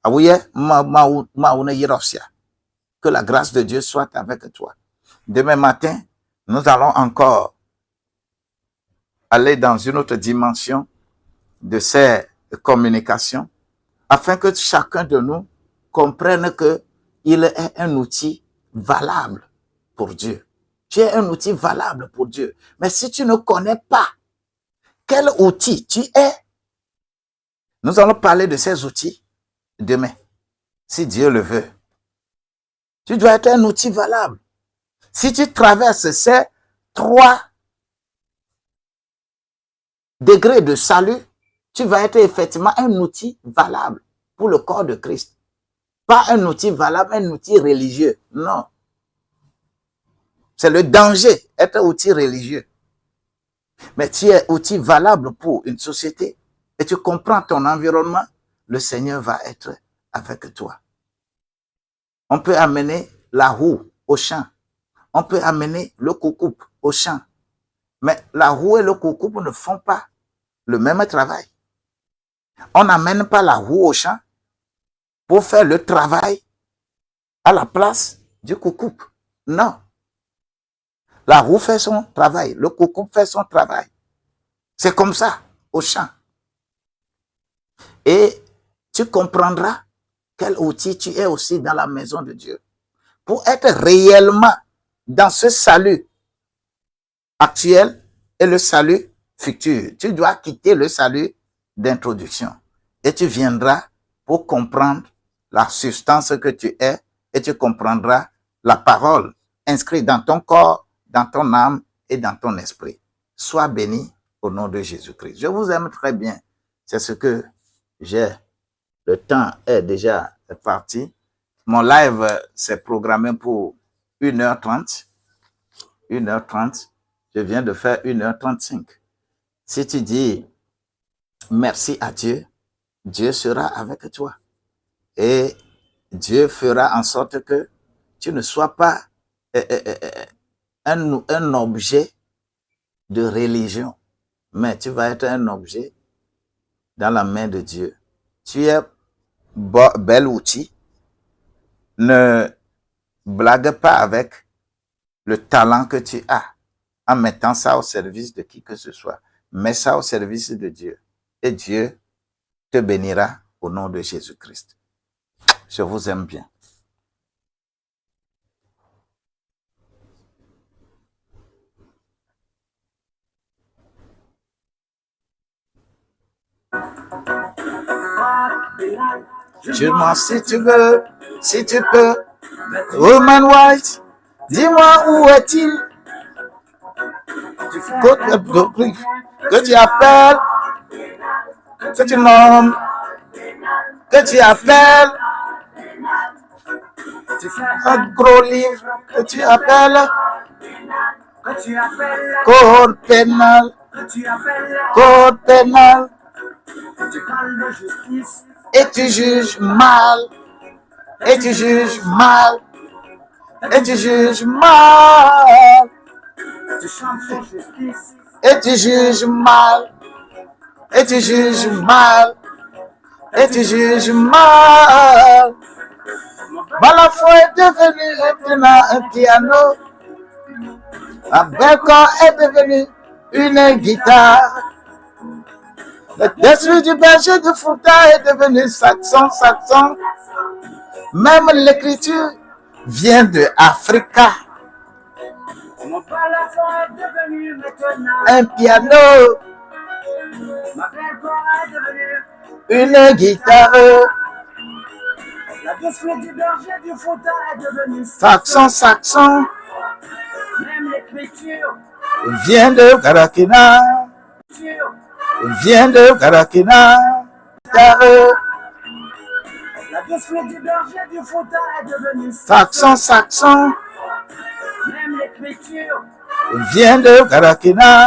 Awouye, que la grâce de Dieu soit avec toi. Demain matin, nous allons encore aller dans une autre dimension de ces communications afin que chacun de nous comprenne qu'il est un outil valable pour Dieu. Tu es un outil valable pour Dieu. Mais si tu ne connais pas quel outil tu es, nous allons parler de ces outils demain, si Dieu le veut. Tu dois être un outil valable. Si tu traverses ces 3 degrés de salut, tu vas être effectivement un outil valable pour le corps de Christ. Pas un outil valable, un outil religieux. Non. C'est le danger, être outil religieux. Mais tu es outil valable pour une société et tu comprends ton environnement, le Seigneur va être avec toi. On peut amener la roue au champ. On peut amener le coucoupe au champ. Mais la roue et le coucoupe ne font pas le même travail. On n'amène pas la roue au champ pour faire le travail à la place du coucoupe. Non. La roue fait son travail, le coucoupe fait son travail. C'est comme ça, au champ. Et tu comprendras quel outil tu es aussi dans la maison de Dieu. Pour être réellement dans ce salut actuel et le salut futur, tu dois quitter le salut d'introduction. Et tu viendras pour comprendre la substance que tu es et tu comprendras la parole inscrite dans ton corps, dans ton âme et dans ton esprit. Sois béni au nom de Jésus-Christ. Je vous aime très bien. C'est ce que j'ai. Le temps est déjà parti. Mon live s'est programmé pour 1h30. 1h30. Je viens de faire 1h35. Si tu dis merci à Dieu, Dieu sera avec toi. Et Dieu fera en sorte que tu ne sois pas un objet de religion, mais tu vas être un objet dans la main de Dieu. Tu es bel outil. Ne blague pas avec le talent que tu as en mettant ça au service de qui que ce soit. Mets ça au service de Dieu. Et Dieu te bénira au nom de Jésus-Christ. Je vous aime bien. Jure-moi si tu veux, si tu peux. Roman White, dis-moi où est-il? Que tu appelles, que tu nommes, que tu appelles. Un gros livre que tu appelles code pénal, code pénal. Et tu juges mal, et tu juges mal, et tu juges mal, et tu juges mal, et tu juges mal, et tu juges mal. Balafon est devenu maintenant un piano. Abelko est devenu une guitare. Le dessus du berger de Fouta est devenu saxon, saxon. Même l'écriture vient de Africa. Un piano. Une guitare. La dessus du berger du Fouta est devenu saxon, saxon. Même l'écriture vient de Garakina. Vient de Garakina. La dessus du berger du Fouta est devenu saxon, saxon. Même l'écriture vient de Garakina.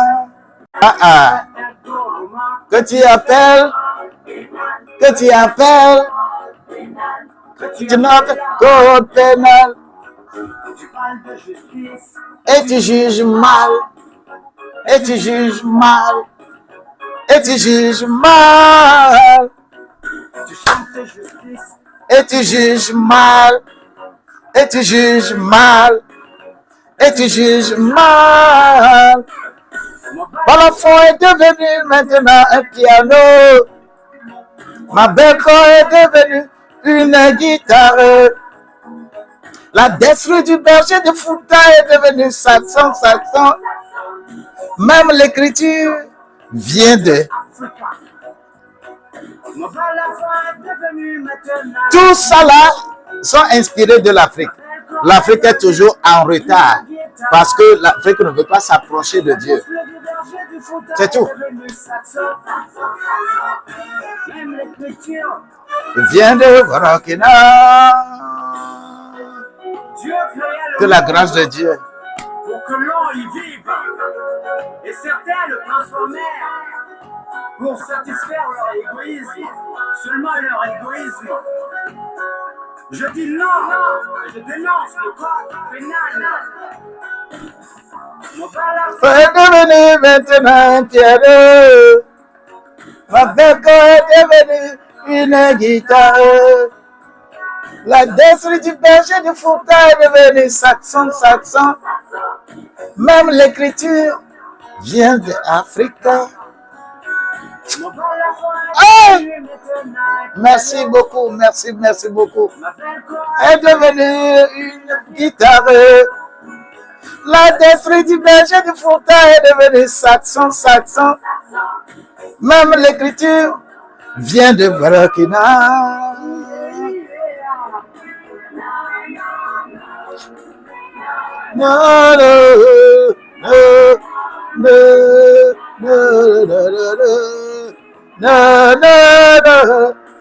Que tu appelles, que tu appelles, tu notes code pénal. Et tu juges mal, et tu juges mal, et tu juges mal, et tu juges mal, et tu juges mal, et tu juges mal. Balafon est devenu maintenant un piano. Ma Belko est devenue une guitare. La dessus du berger de Fouta est devenue saxon, saxon. Même l'écriture vient de... Tout ça là sont inspirés de l'Afrique. L'Afrique est toujours en retard parce que l'Afrique ne veut pas s'approcher de Dieu. C'est tout. Viens de Varakina. Que la grâce de Dieu. Pour que l'on y vive. Et certains le transformèrent pour satisfaire leur égoïsme. Seulement leur égoïsme. Je dis non, je dénonce le code pénal. Est devenu maintenant un piano. Ma Belko est devenue une guitare. La dessus du berger de Fouta est devenue saxon, saxon. Même l'écriture vient de Africa. Hey! Merci beaucoup, merci beaucoup. Est devenue une guitare. La dessus du berger de Fouta est devenue saxon, saxon. Même l'écriture vient de Burkina.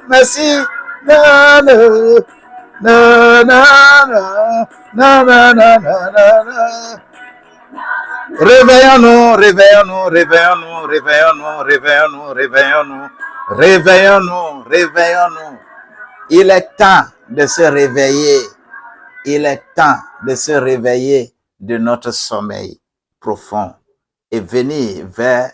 Merci. Na, na, na, na, na, na, na, na, na, na. Réveillons-nous, réveillons-nous, réveillons-nous, réveillons-nous, réveillons-nous, réveillons-nous, réveillons-nous, réveillons-nous. Il est temps de se réveiller. Il est temps de se réveiller de notre sommeil profond et venir vers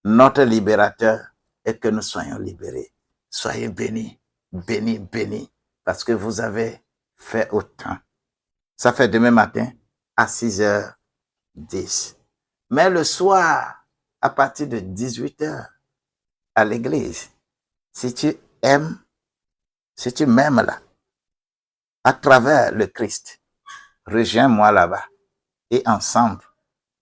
notre libérateur et que nous soyons libérés. Soyez bénis, bénis, bénis, parce que vous avez fait autant. Ça fait demain matin à 6h10. Mais le soir, à partir de 18h, à l'église, si tu aimes, si tu m'aimes là, à travers le Christ, rejoins-moi là-bas. Et ensemble,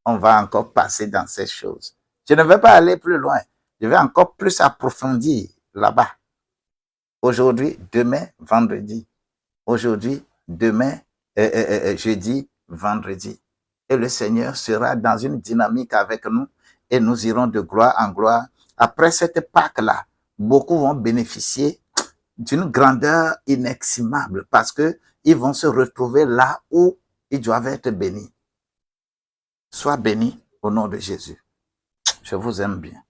on va encore passer dans ces choses. Je ne vais pas aller plus loin. Je vais encore plus approfondir là-bas. Aujourd'hui, demain, vendredi. Aujourd'hui, demain, jeudi, vendredi. Et le Seigneur sera dans une dynamique avec nous et nous irons de gloire en gloire. Après cette Pâque-là, beaucoup vont bénéficier d'une grandeur inestimable parce que ils vont se retrouver là où ils doivent être bénis. Sois béni au nom de Jésus. Je vous aime bien.